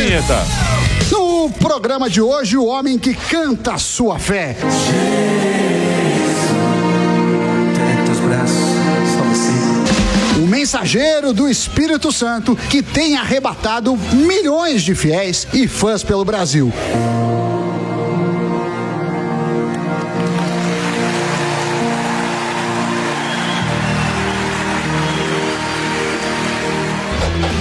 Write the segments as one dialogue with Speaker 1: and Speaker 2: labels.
Speaker 1: vinheta.
Speaker 2: No programa de hoje, o homem que canta a sua fé. O mensageiro do Espírito Santo que tem arrebatado milhões de fiéis e fãs pelo Brasil.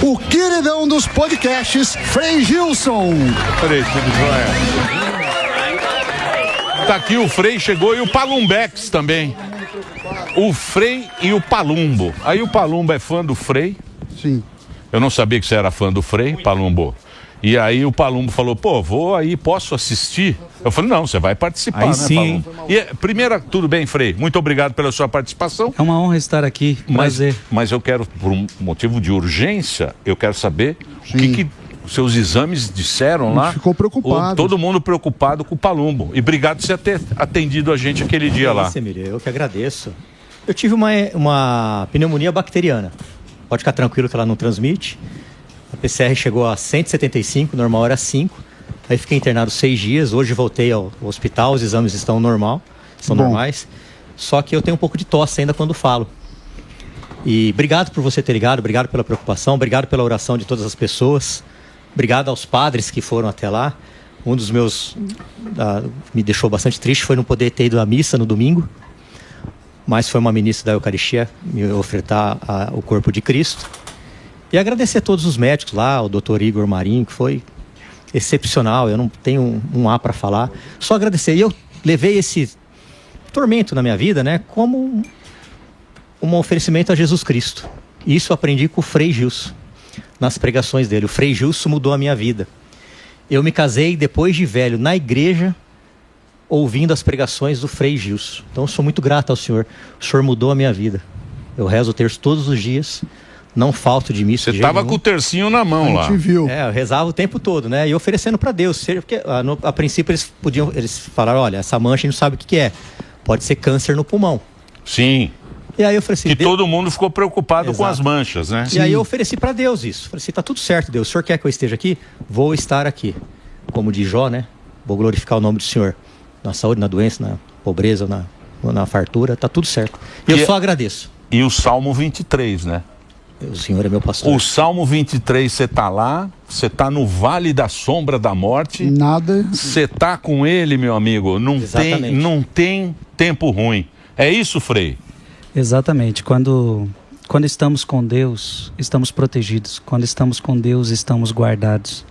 Speaker 2: O queridão dos podcasts, Frei Gilson.
Speaker 1: Frei, tudo jóia? Tá aqui o Frei, chegou, e o Palumbex também. O Frei e o Palumbo. Aí o Palumbo é fã do Frei.
Speaker 2: Sim.
Speaker 1: Eu não sabia que você era fã do Frei, Palumbo. E aí o Palumbo falou, pô, vou aí, posso assistir? Eu falei, não, você vai participar,
Speaker 3: aí
Speaker 1: né,
Speaker 3: sim.
Speaker 1: Palumbo? E primeiro, tudo bem, Frei? Muito obrigado pela sua participação.
Speaker 3: É uma honra estar aqui, prazer.
Speaker 1: Mas eu quero, por um motivo de urgência, eu quero saber o que os seus exames disseram lá.
Speaker 2: Ficou preocupado.
Speaker 1: Todo mundo preocupado com o Palumbo. E obrigado por você ter atendido a gente aquele dia lá.
Speaker 4: Emílio, eu que agradeço. Eu tive uma pneumonia bacteriana. Pode ficar tranquilo que ela não transmite. A PCR chegou a 175, normal era 5. Aí fiquei internado 6 dias. Hoje voltei ao hospital, os exames estão normais. Só que eu tenho um pouco de tosse ainda quando falo. E obrigado por você ter ligado, obrigado pela preocupação, obrigado pela oração de todas as pessoas. Obrigado aos padres que foram até lá. Um dos meus me deixou bastante triste foi não poder ter ido à missa no domingo. Mas foi uma ministra da Eucaristia me ofertar o corpo de Cristo. E agradecer a todos os médicos lá, o doutor Igor Marinho, que foi excepcional. Eu não tenho um A para falar. Só agradecer. E eu levei esse tormento na minha vida, né, como um oferecimento a Jesus Cristo. Isso eu aprendi com o Frei Gilson, nas pregações dele. O Frei Gilson mudou a minha vida. Eu me casei depois de velho, na igreja, ouvindo as pregações do Frei Gilson. Então eu sou muito grato ao Senhor. O Senhor mudou a minha vida. Eu rezo o terço todos os dias. Não falto de missa.
Speaker 1: Você tava com o tercinho na mão lá.
Speaker 2: A gente viu.
Speaker 4: Eu rezava o tempo todo, né? E oferecendo para Deus. Porque a princípio eles falaram, olha, essa mancha a gente não sabe o que é. Pode ser câncer no pulmão.
Speaker 1: Sim.
Speaker 4: E aí eu falei assim...
Speaker 1: E todo mundo ficou preocupado com as manchas, né?
Speaker 4: E aí eu ofereci para Deus isso. Falei assim, tá tudo certo, Deus. O Senhor quer que eu esteja aqui? Vou estar aqui. Como diz Jó, né? Vou glorificar o nome do Senhor. Na saúde, na doença, na pobreza, na fartura. Tá tudo certo. E eu só agradeço.
Speaker 1: E o Salmo 23, né?
Speaker 4: O Senhor é meu pastor.
Speaker 1: O Salmo 23, você tá lá, você tá no vale da sombra da morte.
Speaker 2: Nada.
Speaker 1: Você tá com ele, meu amigo. Não tem tempo ruim. É isso, Frei?
Speaker 3: Exatamente. Quando estamos com Deus, estamos protegidos. Quando estamos com Deus, estamos guardados.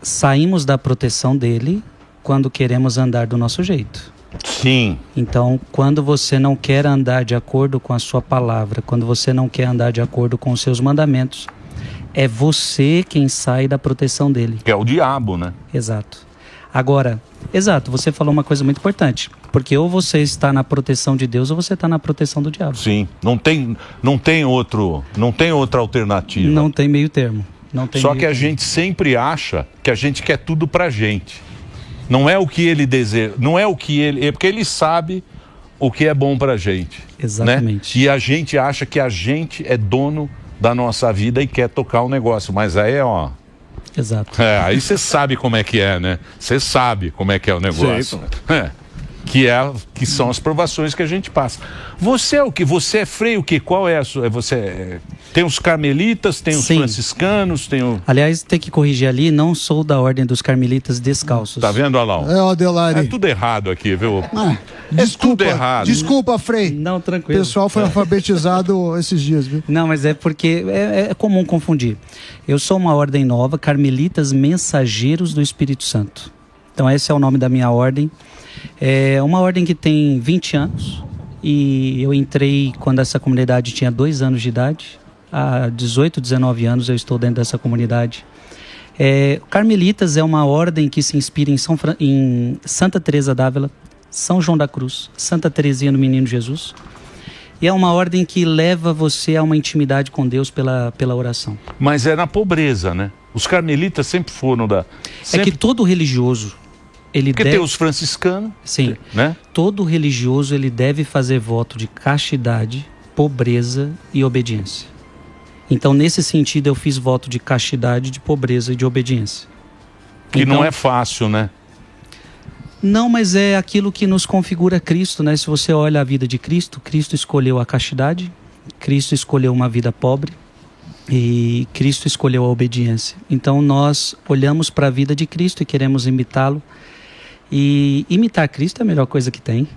Speaker 3: Saímos da proteção dele quando queremos andar do nosso jeito.
Speaker 1: Sim.
Speaker 3: Então, quando você não quer andar de acordo com a sua palavra, quando você não quer andar de acordo com os seus mandamentos, é você quem sai da proteção dele.
Speaker 1: Que é o diabo, né?
Speaker 3: Exato. Agora, você falou uma coisa muito importante, porque ou você está na proteção de Deus ou você está na proteção do diabo.
Speaker 1: Sim, não tem outra alternativa.
Speaker 3: Não tem meio termo.
Speaker 1: Só que a gente sempre acha que a gente quer tudo pra gente. Não é o que ele deseja, não é o que ele... É porque ele sabe o que é bom pra gente.
Speaker 3: Exatamente.
Speaker 1: Né? E a gente acha que a gente é dono da nossa vida e quer tocar o negócio. Mas aí, ó...
Speaker 3: Exato.
Speaker 1: Aí você sabe como é que é, né? Você sabe como é que é o negócio. Que são as provações que a gente passa. Você é o que? Você é Frei o quê? Qual é a sua... Tem os carmelitas, tem os franciscanos, tem o...
Speaker 3: Aliás, tem que corrigir ali, não sou da ordem dos carmelitas descalços.
Speaker 1: Tá vendo, Alão?
Speaker 2: Adelari.
Speaker 1: É tudo errado aqui, viu?
Speaker 2: Desculpa,
Speaker 1: tudo errado.
Speaker 2: Desculpa, Frei.
Speaker 3: Não, tranquilo.
Speaker 2: O pessoal foi alfabetizado esses dias, viu?
Speaker 3: Não, mas é porque é comum confundir. Eu sou uma ordem nova, Carmelitas Mensageiros do Espírito Santo. Então esse é o nome da minha ordem. É uma ordem que tem 20 anos e eu entrei quando essa comunidade tinha 2 anos de idade. Há 18, 19 anos eu estou dentro dessa comunidade. Carmelitas é uma ordem que se inspira em Santa Teresa d'Ávila, São João da Cruz, Santa Teresinha do Menino Jesus. E é uma ordem que leva você a uma intimidade com Deus pela oração.
Speaker 1: Mas é na pobreza, né? Os carmelitas sempre foram da...
Speaker 3: É que todo religioso...
Speaker 1: Porque tem os franciscanos.
Speaker 3: Sim.
Speaker 1: Né?
Speaker 3: Todo religioso ele deve fazer voto de castidade, pobreza e obediência. Então, nesse sentido, eu fiz voto de castidade, de pobreza e de obediência.
Speaker 1: Que
Speaker 3: então,
Speaker 1: não é fácil, né?
Speaker 3: Não, mas é aquilo que nos configura Cristo, né? Se você olha a vida de Cristo, Cristo escolheu a castidade, Cristo escolheu uma vida pobre e Cristo escolheu a obediência. Então nós olhamos para a vida de Cristo e queremos imitá-lo. E imitar Cristo é a melhor coisa que tem.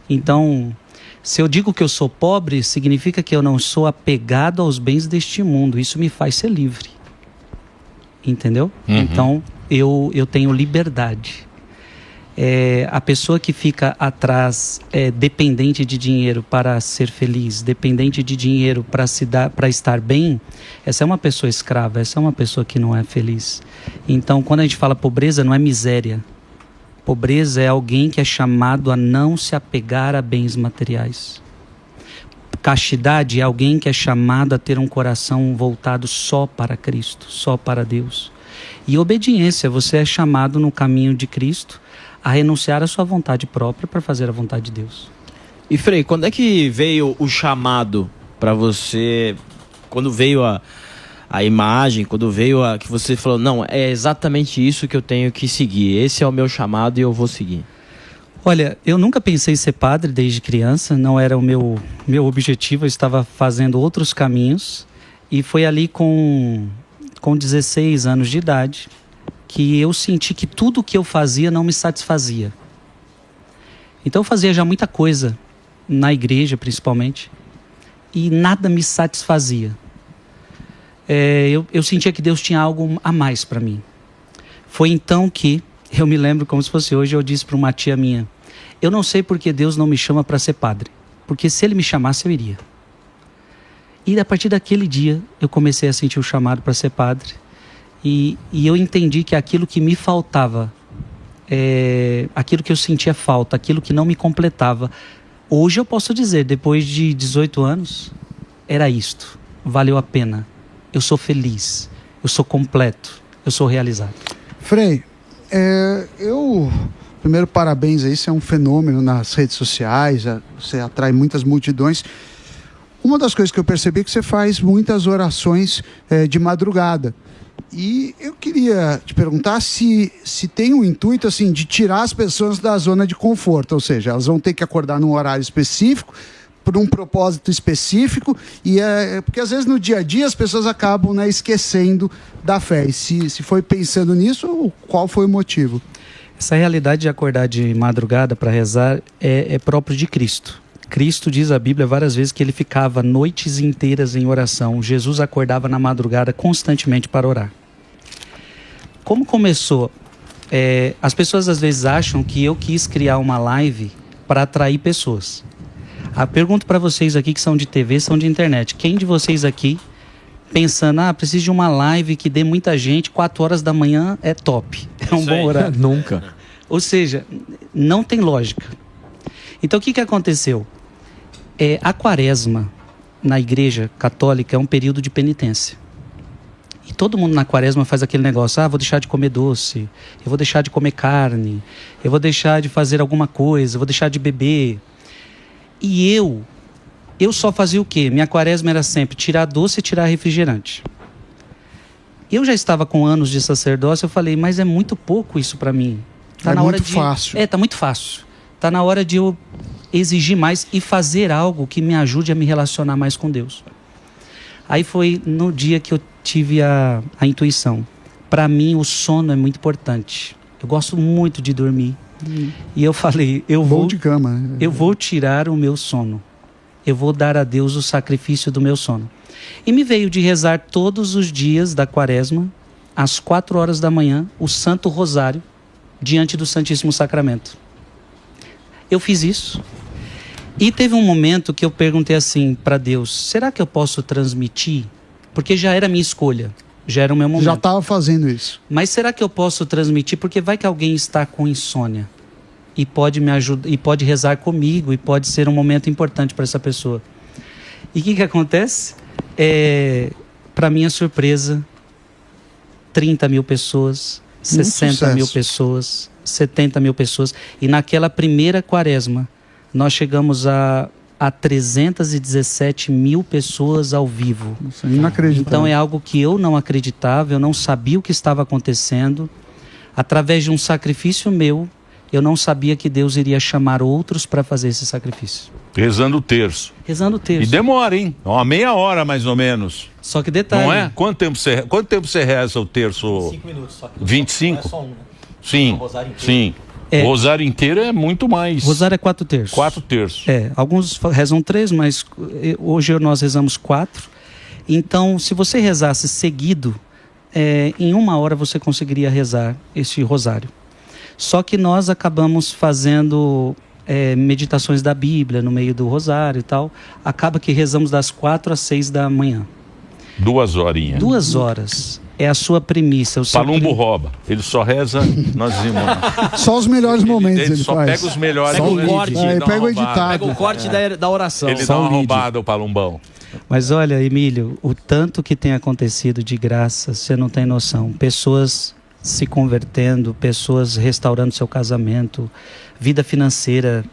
Speaker 3: Então, se eu digo que eu sou pobre, significa que eu não sou apegado aos bens deste mundo. Isso me faz ser livre. Entendeu? Então, eu tenho liberdade. A pessoa que fica atrás dependente de dinheiro para ser feliz, dependente de dinheiro para estar bem, essa é uma pessoa escrava, essa é uma pessoa que não é feliz. Então, quando a gente fala pobreza, não é miséria. Pobreza é alguém que é chamado a não se apegar a bens materiais. Castidade é alguém que é chamado a ter um coração voltado só para Cristo, só para Deus. E obediência, você é chamado no caminho de Cristo a renunciar à sua vontade própria para fazer a vontade de Deus.
Speaker 5: E Frei, quando é que veio o chamado para você, quando veio a imagem, quando veio que você falou, não, é exatamente isso que eu tenho que seguir, esse é o meu chamado e eu vou seguir?
Speaker 3: Olha, eu nunca pensei em ser padre desde criança, não era o meu objetivo, eu estava fazendo outros caminhos e foi ali com 16 anos de idade que eu senti que tudo que eu fazia não me satisfazia. Então eu fazia já muita coisa, na igreja principalmente, e nada me satisfazia. Eu sentia que Deus tinha algo a mais para mim. Foi então que, eu me lembro como se fosse hoje, eu disse para uma tia minha, eu não sei porque Deus não me chama para ser padre, porque se Ele me chamasse eu iria. E a partir daquele dia eu comecei a sentir o chamado para ser padre. E eu entendi que aquilo que me faltava, aquilo que eu sentia falta, aquilo que não me completava, hoje eu posso dizer, depois de 18 anos, era isto, valeu a pena. Eu sou feliz, eu sou completo, eu sou realizado.
Speaker 2: Frei, primeiro parabéns aí, você é um fenômeno nas redes sociais, você atrai muitas multidões. Uma das coisas que eu percebi é que você faz muitas orações de madrugada. E eu queria te perguntar se tem um intuito assim, de tirar as pessoas da zona de conforto, ou seja, elas vão ter que acordar num horário específico, por um propósito específico, porque às vezes no dia a dia as pessoas acabam, né, esquecendo da fé. E se foi pensando nisso, qual foi o motivo?
Speaker 3: Essa realidade de acordar de madrugada para rezar é próprio de Cristo. Cristo diz a Bíblia várias vezes que ele ficava noites inteiras em oração. Jesus acordava na madrugada constantemente para orar. Como começou? As pessoas às vezes acham que eu quis criar uma live para atrair pessoas. A pergunta para vocês aqui que são de TV, são de internet. Quem de vocês aqui pensando, preciso de uma live que dê muita gente, 4 horas da manhã é top. É um bom horário.
Speaker 5: Nunca.
Speaker 3: Ou seja, não tem lógica. Então o que aconteceu? A quaresma na igreja católica é um período de penitência. E todo mundo na quaresma faz aquele negócio, vou deixar de comer doce, eu vou deixar de comer carne, eu vou deixar de fazer alguma coisa, eu vou deixar de beber. E eu só fazia o quê? Minha quaresma era sempre tirar doce e tirar refrigerante. Eu já estava com anos de sacerdócio, eu falei, mas é muito pouco isso para mim.
Speaker 2: Tá na hora fácil.
Speaker 3: Tá muito fácil. Tá na hora de eu exigir mais e fazer algo que me ajude a me relacionar mais com Deus. Aí foi no dia que eu tive a intuição. Para mim, o sono é muito importante. Eu gosto muito de dormir. E eu falei, eu vou tirar o meu sono. Eu vou dar a Deus o sacrifício do meu sono. E me veio de rezar todos os dias da quaresma, às 4 horas da manhã, o Santo Rosário, diante do Santíssimo Sacramento. Eu fiz isso. E teve um momento que eu perguntei assim para Deus, será que eu posso transmitir? Porque já era a minha escolha, já era o meu momento.
Speaker 2: Já estava fazendo isso.
Speaker 3: Mas será que eu posso transmitir? Porque vai que alguém está com insônia e pode me ajudar, e pode rezar comigo, e pode ser um momento importante para essa pessoa. E o que acontece? Para minha surpresa, 30 mil pessoas, 60 mil pessoas, 70 mil pessoas. E naquela primeira quaresma, nós chegamos a a 317 mil pessoas ao vivo.
Speaker 2: Isso é inacreditável.
Speaker 3: Então é algo que eu não acreditava, eu não sabia o que estava acontecendo. Através de um sacrifício meu, eu não sabia que Deus iria chamar outros para fazer esse sacrifício.
Speaker 1: Rezando o terço.
Speaker 3: Rezando o terço.
Speaker 1: E demora, hein? Uma meia hora mais ou menos.
Speaker 3: Só que detalhe.
Speaker 1: Não é? Quanto tempo você reza o terço?
Speaker 4: 5 minutos. Só que
Speaker 1: 25?
Speaker 4: Não é só um, né?
Speaker 1: Sim,
Speaker 4: O rosário inteiro.
Speaker 1: sim.
Speaker 3: É.
Speaker 1: O rosário inteiro é muito mais.
Speaker 3: Rosário é 4 terços.
Speaker 1: 4 terços.
Speaker 3: Alguns rezam 3, mas hoje nós rezamos 4. Então, se você rezasse seguido, em 1 hora você conseguiria rezar este rosário. Só que nós acabamos fazendo meditações da Bíblia no meio do rosário e tal. Acaba que rezamos das 4 às 6 da manhã.
Speaker 1: 2 horinhas.
Speaker 3: 2 horas. É a sua premissa.
Speaker 1: Palumbo rouba. Ele só reza, nós dizemos.
Speaker 2: Só os melhores momentos ele
Speaker 1: só
Speaker 2: faz.
Speaker 1: pega os melhores
Speaker 5: Pega o
Speaker 1: momentos.
Speaker 5: corte.
Speaker 2: Ele
Speaker 1: dá uma
Speaker 2: pega o
Speaker 1: roubada.
Speaker 2: editado.
Speaker 5: Pega o corte da oração.
Speaker 1: Ele
Speaker 2: Só
Speaker 1: dá uma
Speaker 2: o lead.
Speaker 1: roubada, o Palumbão.
Speaker 3: Mas olha, Emílio, o tanto que tem acontecido de graça, você não tem noção. Pessoas se convertendo, pessoas restaurando seu casamento, vida financeira,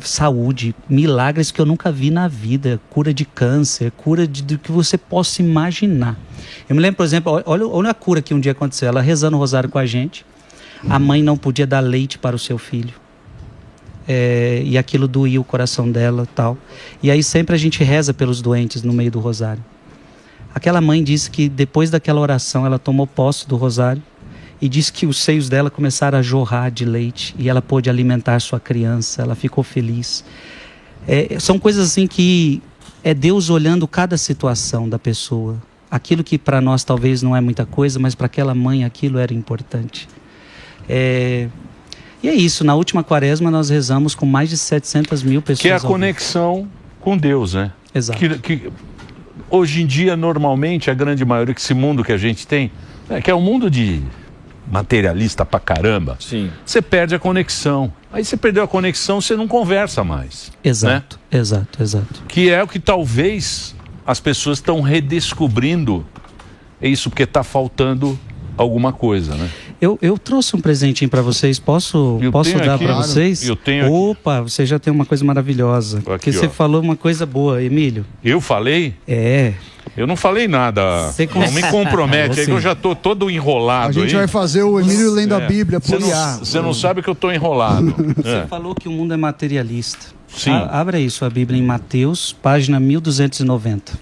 Speaker 3: saúde, milagres que eu nunca vi na vida, cura de câncer, cura do que você possa imaginar. Eu me lembro, por exemplo, olha a cura que um dia aconteceu, ela rezando o rosário com a gente, a mãe não podia dar leite para o seu filho. E aquilo doía o coração dela e tal. E aí sempre a gente reza pelos doentes no meio do rosário. Aquela mãe disse que depois daquela oração ela tomou posse do rosário e disse que os seios dela começaram a jorrar de leite e ela pôde alimentar sua criança, ela ficou feliz. São coisas assim que é Deus olhando cada situação da pessoa. Aquilo que para nós talvez não é muita coisa, mas para aquela mãe aquilo era importante. E é isso, na última quaresma nós rezamos com mais de 700 mil pessoas.
Speaker 1: Que é a
Speaker 3: ao
Speaker 1: conexão com Deus, né?
Speaker 3: Exato.
Speaker 1: Que hoje em dia, normalmente, a grande maioria, que esse mundo que a gente tem, que é um mundo de materialista pra caramba,
Speaker 5: Sim.
Speaker 1: você perde a conexão. Aí você perdeu a conexão, você não conversa mais.
Speaker 3: Exato,
Speaker 1: né?
Speaker 3: exato.
Speaker 1: Que é o que talvez as pessoas estão redescobrindo. É isso, porque está faltando alguma coisa, né?
Speaker 3: Eu trouxe um presentinho para vocês, posso dar para vocês?
Speaker 1: Eu tenho aqui.
Speaker 3: Opa, você já tem uma coisa maravilhosa.
Speaker 1: Aqui,
Speaker 3: porque você falou uma coisa boa, Emílio.
Speaker 1: Eu falei? Eu não falei nada. Não me compromete, aí que eu já tô todo enrolado.
Speaker 2: A gente
Speaker 1: aí.
Speaker 2: vai fazer o Emílio lendo a Bíblia por IA.
Speaker 1: Você não sabe que eu tô enrolado.
Speaker 3: Você falou que o mundo é materialista.
Speaker 1: Sim.
Speaker 3: Abra aí sua Bíblia em Mateus, página 1290.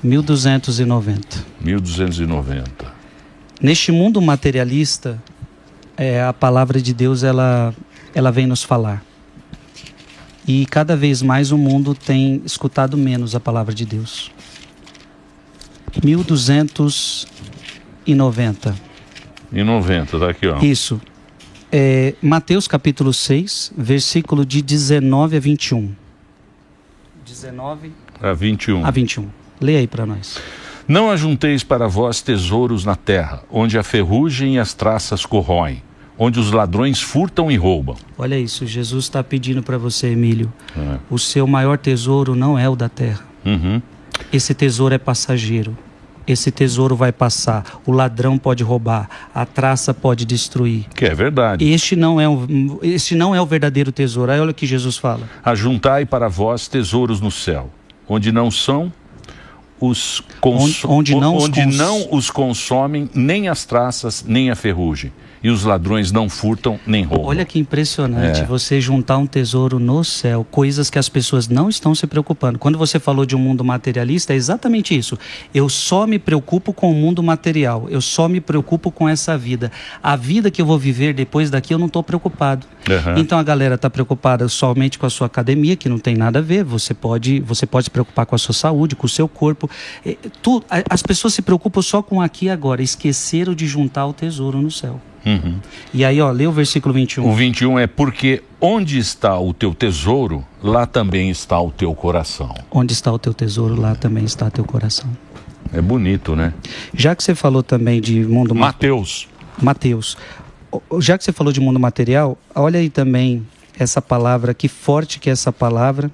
Speaker 3: 1290.
Speaker 1: 1290.
Speaker 3: Neste mundo materialista, a palavra de Deus ela vem nos falar. E cada vez mais o mundo tem escutado menos a palavra de Deus. 1290.
Speaker 1: Em 90, tá aqui, ó.
Speaker 3: Isso. Mateus capítulo 6, versículo de 19 a 21. 19
Speaker 1: a 21.
Speaker 3: a 21. Leia aí para nós.
Speaker 1: Não ajunteis para vós tesouros na terra, onde a ferrugem e as traças corroem, onde os ladrões furtam e roubam.
Speaker 3: Olha isso, Jesus está pedindo para você, Emílio. O seu maior tesouro não é o da terra.
Speaker 1: Uhum.
Speaker 3: Esse tesouro é passageiro. Esse tesouro vai passar. O ladrão pode roubar. A traça pode destruir.
Speaker 1: Que é verdade.
Speaker 3: Este não é o verdadeiro tesouro. Aí olha o que Jesus fala.
Speaker 1: Ajuntai para vós tesouros no céu, onde não são onde não os consomem nem as traças, nem a ferrugem. E os ladrões não furtam nem roubam.
Speaker 3: Olha que impressionante você juntar um tesouro no céu, coisas que as pessoas não estão se preocupando. Quando você falou de um mundo materialista, é exatamente isso. Eu só me preocupo com o mundo material, eu só me preocupo com essa vida. A vida que eu vou viver depois daqui eu não estou preocupado.
Speaker 1: Uhum.
Speaker 3: Então a galera está preocupada somente com a sua academia, que não tem nada a ver. Você pode se preocupar com a sua saúde, com o seu corpo. As pessoas se preocupam só com aqui e agora, esqueceram de juntar o tesouro no céu.
Speaker 1: Uhum.
Speaker 3: E aí, lê o versículo 21.
Speaker 1: O 21 é porque onde está o teu tesouro, lá também está o teu coração.
Speaker 3: Onde está o teu tesouro, lá também está o teu coração.
Speaker 1: É bonito, né?
Speaker 3: Já que você falou também de mundo...
Speaker 1: Mateus.
Speaker 3: Já que você falou de mundo material, olha aí também essa palavra, que forte que é essa palavra.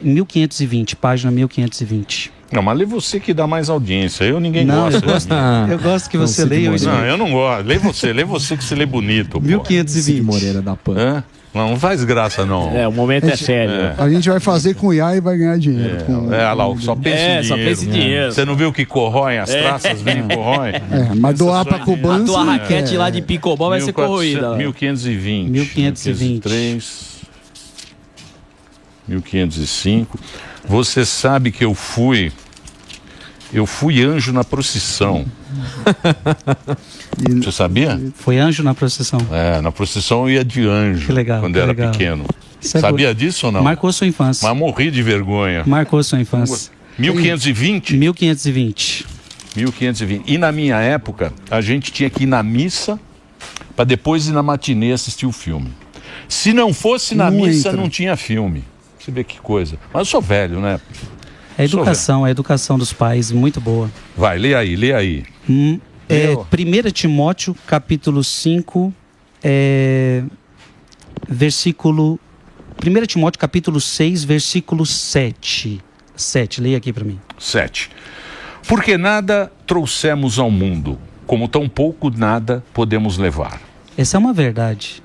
Speaker 3: 1520, página 1520.
Speaker 1: Não, mas lê você que dá mais audiência. Ninguém
Speaker 3: não,
Speaker 1: gosta.
Speaker 3: Eu gosto que você leia.
Speaker 1: Não, eu não gosto. Lê você que você lê bonito.
Speaker 3: 1520.
Speaker 6: Moreira da Pan.
Speaker 1: Não faz graça, não.
Speaker 5: O momento é sério.
Speaker 2: A gente vai fazer com o IA e vai ganhar dinheiro.
Speaker 1: Lá, só pensa em dinheiro.
Speaker 5: Só pensa em dinheiro.
Speaker 1: Você não viu que corroem as traças? Vem e corroem.
Speaker 2: Mas doar pra Cubança...
Speaker 5: A tua raquete lá de pickleball vai ser corroída.
Speaker 1: 1520. 1503. 1505. Você sabe que eu fui anjo na procissão. Você sabia?
Speaker 3: Foi anjo na procissão.
Speaker 1: Na procissão eu ia de anjo.
Speaker 3: Que legal,
Speaker 1: quando
Speaker 3: que
Speaker 1: era
Speaker 3: legal.
Speaker 1: pequeno. Sabia disso ou não?
Speaker 3: Marcou sua infância.
Speaker 1: Mas morri de vergonha.
Speaker 3: Marcou sua infância.
Speaker 1: 1520?
Speaker 3: 1520.
Speaker 1: 1520. E na minha época, a gente tinha que ir na missa para depois ir na matinê assistir o filme. Se não fosse na missa, não tinha filme. Você vê que coisa. Mas eu sou velho, né?
Speaker 3: A educação dos pais, muito boa.
Speaker 1: Vai, lê aí.
Speaker 3: 1 Timóteo, capítulo 5, versículo... 1 Timóteo, capítulo 6, versículo 7. 7, leia aqui para mim. 7. Porque nada trouxemos ao mundo, como tão pouco nada podemos levar. Essa é uma verdade.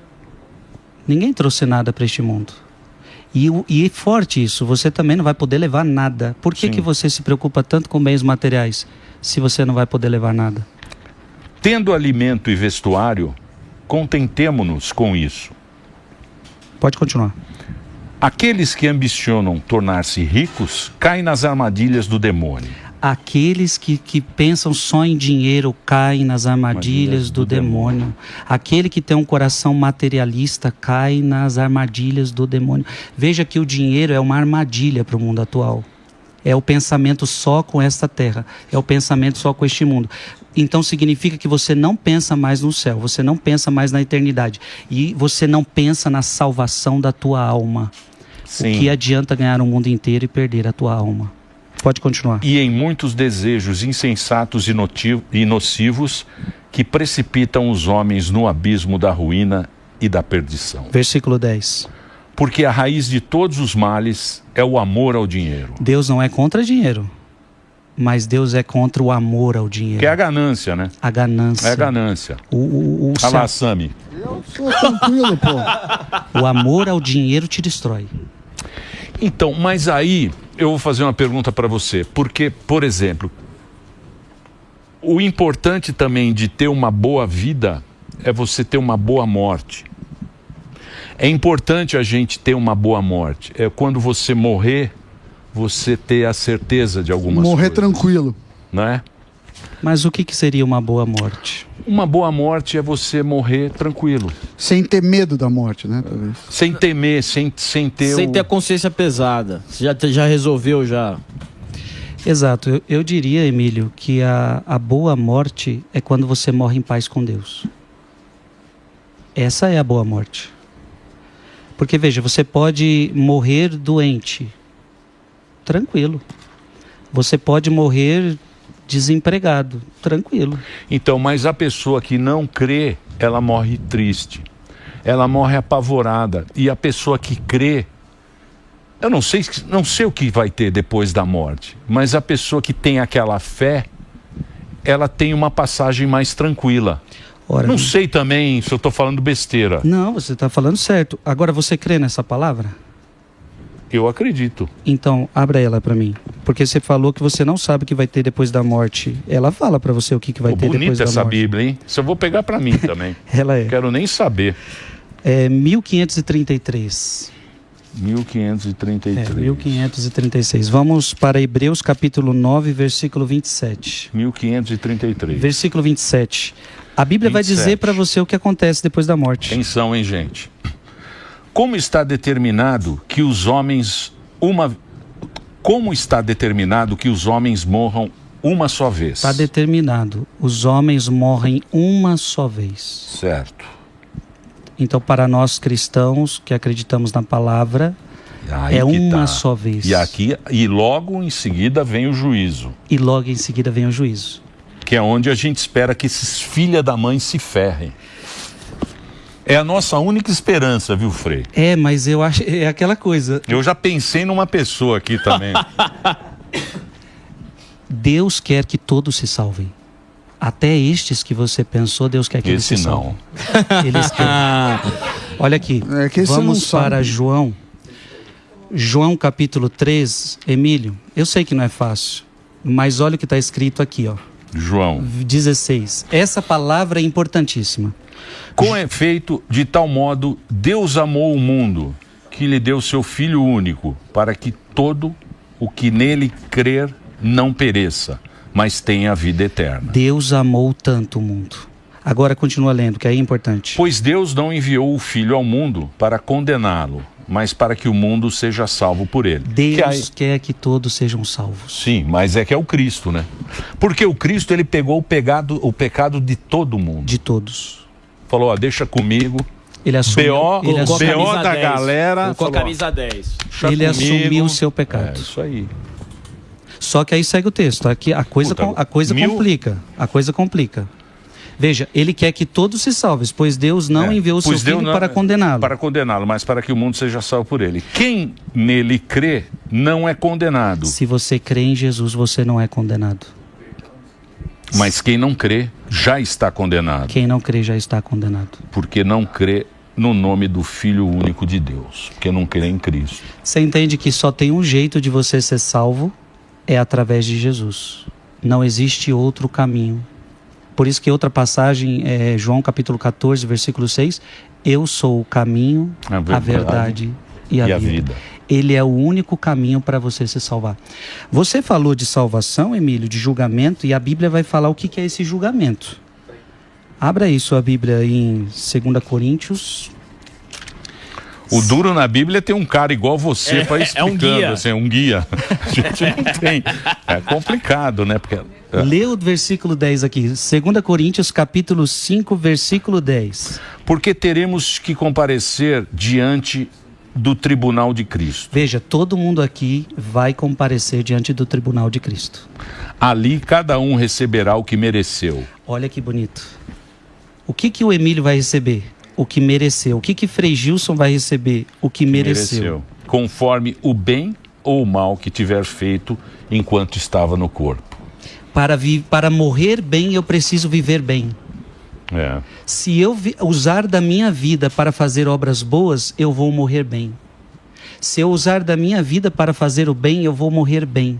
Speaker 3: Ninguém trouxe nada para este mundo. E é forte isso, você também não vai poder levar nada. Por que você se preocupa tanto com bens materiais, se você não vai poder levar nada?
Speaker 1: Tendo alimento e vestuário, contentemo-nos com isso.
Speaker 3: Pode continuar.
Speaker 1: Aqueles que ambicionam tornar-se ricos, caem nas armadilhas do demônio.
Speaker 3: Aqueles que pensam só em dinheiro caem nas armadilhas do demônio. Aquele que tem um coração materialista cai nas armadilhas do demônio. Veja que o dinheiro é uma armadilha para o mundo atual. É o pensamento só com esta terra. É o pensamento só com este mundo. Então significa que você não pensa mais no céu. Você não pensa mais na eternidade. E você não pensa na salvação da tua alma.
Speaker 1: Sim.
Speaker 3: O que adianta ganhar o mundo inteiro e perder a tua alma? Pode continuar.
Speaker 1: E em muitos desejos insensatos e nocivos que precipitam os homens no abismo da ruína e da perdição.
Speaker 3: Versículo 10.
Speaker 1: Porque a raiz de todos os males é o amor ao dinheiro.
Speaker 3: Deus não é contra dinheiro, mas Deus é contra o amor ao dinheiro.
Speaker 1: Que é a ganância, né?
Speaker 3: A ganância.
Speaker 1: É a ganância. Olha lá, Sami.
Speaker 2: Eu sou tranquilo, pô.
Speaker 3: O amor ao dinheiro te destrói.
Speaker 1: Então, mas aí eu vou fazer uma pergunta para você. Porque, por exemplo, o importante também de ter uma boa vida é você ter uma boa morte. É importante a gente ter uma boa morte. É quando você morrer, você ter a certeza de algumas coisas.
Speaker 2: Morrer tranquilo.
Speaker 1: Não é?
Speaker 3: Mas o que seria uma boa morte?
Speaker 1: Uma boa morte é você morrer tranquilo.
Speaker 2: Sem ter medo da morte, né? Talvez.
Speaker 1: Sem temer, sem ter...
Speaker 5: Sem ter a consciência pesada. Você já resolveu, já...
Speaker 3: Exato. Eu diria, Emílio, que a boa morte é quando você morre em paz com Deus. Essa é a boa morte. Porque, veja, você pode morrer doente. Tranquilo. Você pode morrer desempregado. Tranquilo.
Speaker 1: Então, mas a pessoa que não crê, ela morre triste. Ela morre apavorada. E a pessoa que crê, eu não sei o que vai ter depois da morte, mas a pessoa que tem aquela fé, ela tem uma passagem mais tranquila.
Speaker 3: Ora,
Speaker 1: não sei também se eu estou falando besteira.
Speaker 3: Não, você está falando certo. Agora, você crê nessa palavra?
Speaker 1: Eu acredito.
Speaker 3: Então, abra ela para mim. Porque você falou que você não sabe o que vai ter depois da morte. Ela fala para você o que vai ter depois da morte.
Speaker 1: Bonita essa Bíblia, hein? Isso eu vou pegar para mim também.
Speaker 3: Ela é.
Speaker 1: Quero nem saber.
Speaker 3: É 1533.
Speaker 1: 1533.
Speaker 3: 1536. Vamos para Hebreus capítulo 9, versículo 27.
Speaker 1: 1533.
Speaker 3: Versículo 27. A Bíblia 27. Vai dizer para você o que acontece depois da morte.
Speaker 1: Atenção, hein, gente? Como está determinado que os homens morram uma só vez?
Speaker 3: Está determinado. Os homens morrem uma só vez.
Speaker 1: Certo.
Speaker 3: Então, para nós cristãos que acreditamos na palavra, é uma só vez.
Speaker 1: E logo em seguida vem o juízo.
Speaker 3: E logo em seguida vem o juízo.
Speaker 1: Que é onde a gente espera que esses filha da mãe se ferrem. É a nossa única esperança, viu, Frei?
Speaker 3: É, mas eu acho... É aquela coisa...
Speaker 1: Eu já pensei numa pessoa aqui também.
Speaker 3: Deus quer que todos se salvem. Até estes que você pensou, Deus quer que eles se salvem.
Speaker 1: Esse não.
Speaker 3: Eles querem. Olha aqui, vamos para João. João capítulo 3, Emílio, eu sei que não é fácil, mas olha o que está escrito aqui, ó.
Speaker 1: João
Speaker 3: 16. Essa palavra é importantíssima.
Speaker 1: Com efeito, de tal modo, Deus amou o mundo, que lhe deu seu Filho único, para que todo o que nele crer não pereça, mas tenha a vida eterna.
Speaker 3: Deus amou tanto o mundo. Agora continua lendo, que aí é importante.
Speaker 1: Pois Deus não enviou o Filho ao mundo para condená-lo, mas para que o mundo seja salvo por ele.
Speaker 3: Deus quer que todos sejam salvos.
Speaker 1: Sim, mas é que é o Cristo, né? Porque o Cristo, ele pegou o pecado de todo mundo.
Speaker 3: De todos.
Speaker 1: Falou, ó, deixa comigo.
Speaker 3: Ele assumiu,
Speaker 1: BO da galera.
Speaker 5: Com a camisa 10.
Speaker 3: Ele assumiu o seu pecado.
Speaker 1: É isso aí.
Speaker 3: Só que aí segue o texto. Aqui a coisa complica. A coisa complica. Veja, ele quer que todos se salvem, pois Deus não enviou o seu Filho para condená-lo.
Speaker 1: Para condená-lo, mas para que o mundo seja salvo por ele. Quem nele crê não é condenado.
Speaker 3: Se você crê em Jesus, você não é condenado.
Speaker 1: Mas quem não crê já está condenado.
Speaker 3: Quem não crê já está condenado.
Speaker 1: Porque não crê no nome do Filho único de Deus. Porque não crê em Cristo.
Speaker 3: Você entende que só tem um jeito de você ser salvo, é através de Jesus. Não existe outro caminho. Por isso que outra passagem é João capítulo 14, versículo 6. Eu sou o caminho, a verdade e a vida. Ele é o único caminho para você se salvar. Você falou de salvação, Emílio, de julgamento, e a Bíblia vai falar o que é esse julgamento. Abra aí sua Bíblia em 2 Coríntios.
Speaker 1: O duro na Bíblia tem um cara igual você para explicando,
Speaker 5: um guia.
Speaker 1: Assim, um guia. A gente não tem. É complicado, né? Porque...
Speaker 3: Lê o versículo 10 aqui, 2 Coríntios capítulo 5, versículo 10.
Speaker 1: Porque teremos que comparecer diante do tribunal de Cristo.
Speaker 3: Veja, todo mundo aqui vai comparecer diante do tribunal de Cristo.
Speaker 1: Ali cada um receberá o que mereceu.
Speaker 3: Olha que bonito. O que o Emílio vai receber? O que mereceu. O que Frei Gilson vai receber? O que mereceu.
Speaker 1: Conforme o bem ou o mal que tiver feito enquanto estava no corpo.
Speaker 3: Para morrer bem, eu preciso viver bem. Se eu usar da minha vida para fazer obras boas, eu vou morrer bem. Se eu usar da minha vida para fazer o bem, eu vou morrer bem.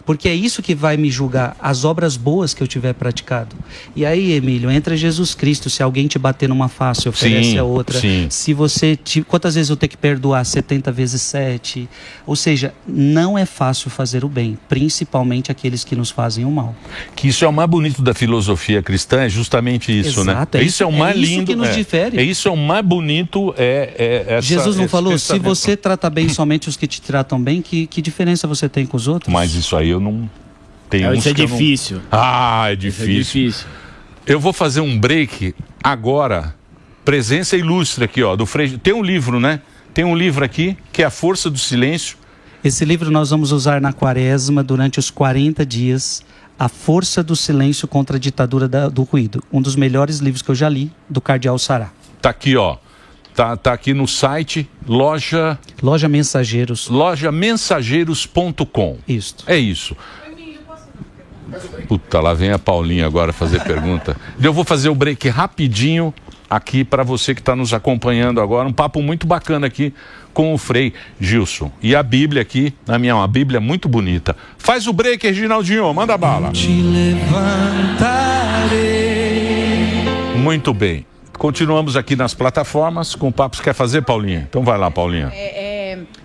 Speaker 3: Porque é isso que vai me julgar, as obras boas que eu tiver praticado. E aí, Emílio, entra Jesus Cristo. Se alguém te bater numa face, oferece a outra.
Speaker 1: Sim.
Speaker 3: Se você... Quantas vezes eu tenho que perdoar? 70 vezes 7. Ou seja, não é fácil fazer o bem, principalmente aqueles que nos fazem o mal.
Speaker 1: Que isso é o mais bonito da filosofia cristã, é justamente isso,
Speaker 3: exato,
Speaker 1: né? Isso é o mais lindo.
Speaker 3: É isso que nos difere.
Speaker 1: Isso é o mais bonito.
Speaker 3: Jesus não falou, se você trata bem somente os que te tratam bem, que diferença você tem com os outros?
Speaker 1: Mas isso aí eu não tenho.
Speaker 5: Isso é difícil.
Speaker 1: É difícil. Eu vou fazer um break agora. Presença ilustre aqui, ó, do Frei. Tem um livro, né? Tem um livro aqui que é A Força do Silêncio.
Speaker 3: Esse livro nós vamos usar na Quaresma durante os 40 dias. A Força do Silêncio contra a Ditadura do Ruído. Um dos melhores livros que eu já li, do Cardeal Sará.
Speaker 1: Tá aqui, ó. Tá aqui no site Loja
Speaker 3: Mensageiros.
Speaker 1: Lojamensageiros.com.
Speaker 3: Isso.
Speaker 1: É isso. Puta, lá vem a Paulinha agora fazer pergunta. Eu vou fazer o break rapidinho aqui para você que está nos acompanhando agora. Um papo muito bacana aqui com o Frei Gilson. E a Bíblia aqui, na minha, uma Bíblia muito bonita. Faz o break, Reginaldinho, manda bala.
Speaker 3: Te levantarei.
Speaker 1: Muito bem. Continuamos aqui nas plataformas com o papo. Você quer fazer, Paulinha? Então vai lá, Paulinha.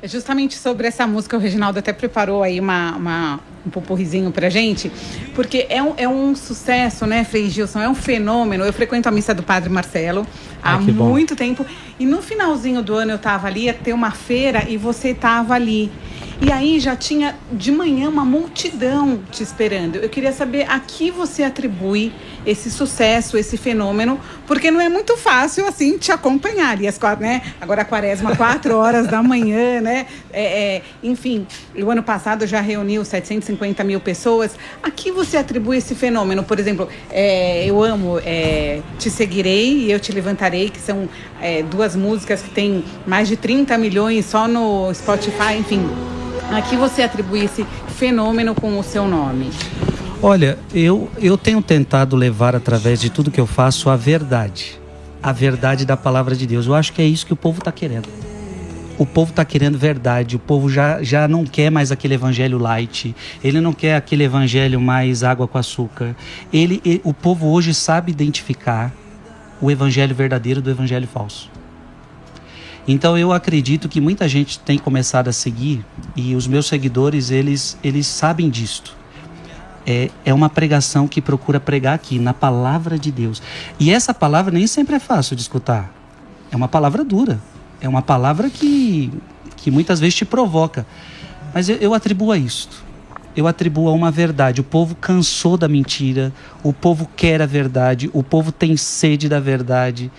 Speaker 6: Justamente sobre essa música, o Reginaldo até preparou aí um pupurrizinho pra gente, porque é um sucesso, né, Frei Gilson? É um fenômeno. Eu frequento a missa do Padre Marcelo há muito tempo. E no finalzinho do ano eu tava ali, ia ter uma feira e você tava ali. E aí já tinha de manhã uma multidão te esperando. Eu queria saber a que você atribui esse sucesso, esse fenômeno, porque não é muito fácil assim te acompanhar. E né? Agora a Quaresma, 4 horas da manhã, né? Enfim, o ano passado já reuniu 750 mil pessoas. A que você atribui esse fenômeno? Por exemplo, eu amo Te Seguirei e Eu Te Levantarei, que são 2 músicas que têm mais de 30 milhões só no Spotify, enfim. A que você atribui esse fenômeno com o seu nome?
Speaker 3: Olha, eu tenho tentado levar através de tudo que eu faço a verdade. a verdade da palavra de Deus. Eu acho que é isso que o povo está querendo. O povo está querendo verdade, o povo já não quer mais aquele evangelho light, ele não quer aquele evangelho mais água com açúcar. O povo hoje sabe identificar o evangelho verdadeiro do evangelho falso. Então eu acredito que muita gente tem começado a seguir, e os meus seguidores, eles sabem disto. É uma pregação que procura pregar aqui, na palavra de Deus. E essa palavra nem sempre é fácil de escutar. É uma palavra dura. É uma palavra que muitas vezes te provoca. Mas eu atribuo a isto. Eu atribuo a uma verdade. O povo cansou da mentira. O povo quer a verdade. O povo tem sede da verdade.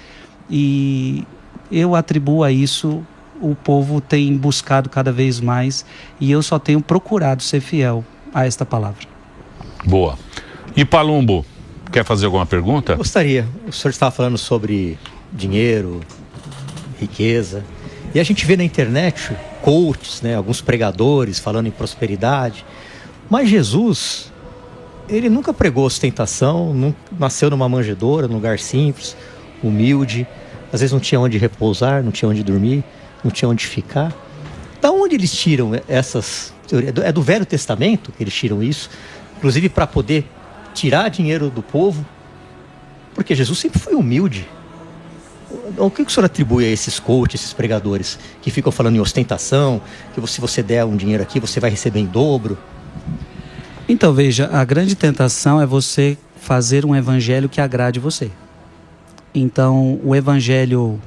Speaker 3: E eu atribuo a isso. O povo tem buscado cada vez mais. E eu só tenho procurado ser fiel a esta palavra.
Speaker 1: Boa. E Palumbo, quer fazer alguma pergunta?
Speaker 4: Gostaria. O senhor estava falando sobre dinheiro, riqueza. E a gente vê na internet coaches, né, alguns pregadores falando em prosperidade. Mas Jesus, ele nunca pregou ostentação, nasceu numa manjedoura, num lugar simples, humilde. Às vezes não tinha onde repousar, não tinha onde dormir, não tinha onde ficar. Da onde eles tiram essas teorias? É do Velho Testamento que eles tiram isso? Inclusive para poder tirar dinheiro do povo? Porque Jesus sempre foi humilde. O que o senhor atribui a esses coaches, esses pregadores que ficam falando em ostentação, que se você der um dinheiro aqui, você vai receber em dobro?
Speaker 3: Então veja, a grande tentação é você fazer um evangelho que agrade você. Então o evangelho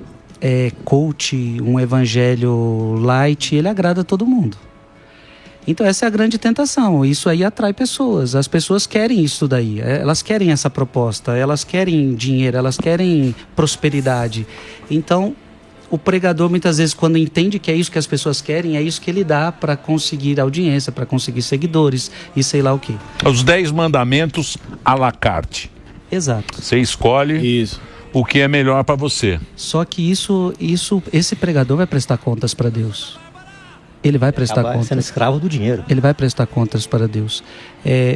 Speaker 3: coach, um evangelho light, ele agrada a todo mundo. Então essa é a grande tentação, isso aí atrai pessoas, as pessoas querem isso daí, elas querem essa proposta, elas querem dinheiro, elas querem prosperidade. Então o pregador muitas vezes, quando entende que é isso que as pessoas querem, é isso que ele dá para conseguir audiência, para conseguir seguidores e sei lá o quê.
Speaker 1: Os 10 mandamentos à la carte.
Speaker 3: Exato.
Speaker 1: Você escolhe o que é melhor para você.
Speaker 3: Só que esse pregador vai prestar contas para Deus. Ele vai prestar contas.
Speaker 4: Sendo escravo do dinheiro.
Speaker 3: Ele vai prestar contas para Deus.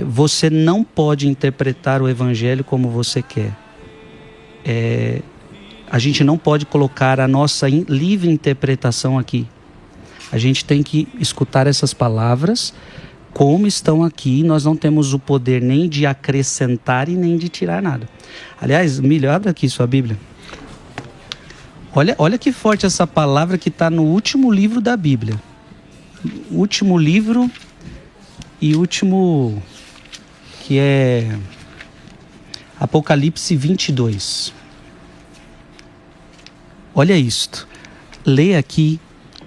Speaker 3: Você não pode interpretar o evangelho como você quer. A gente não pode colocar a nossa livre interpretação aqui. A gente tem que escutar essas palavras como estão aqui. Nós não temos o poder nem de acrescentar e nem de tirar nada. Aliás, Milho, abre aqui sua Bíblia. Olha que forte essa palavra que está no último livro da Bíblia. Último livro e último, que é Apocalipse 22. Olha isto. Lê aqui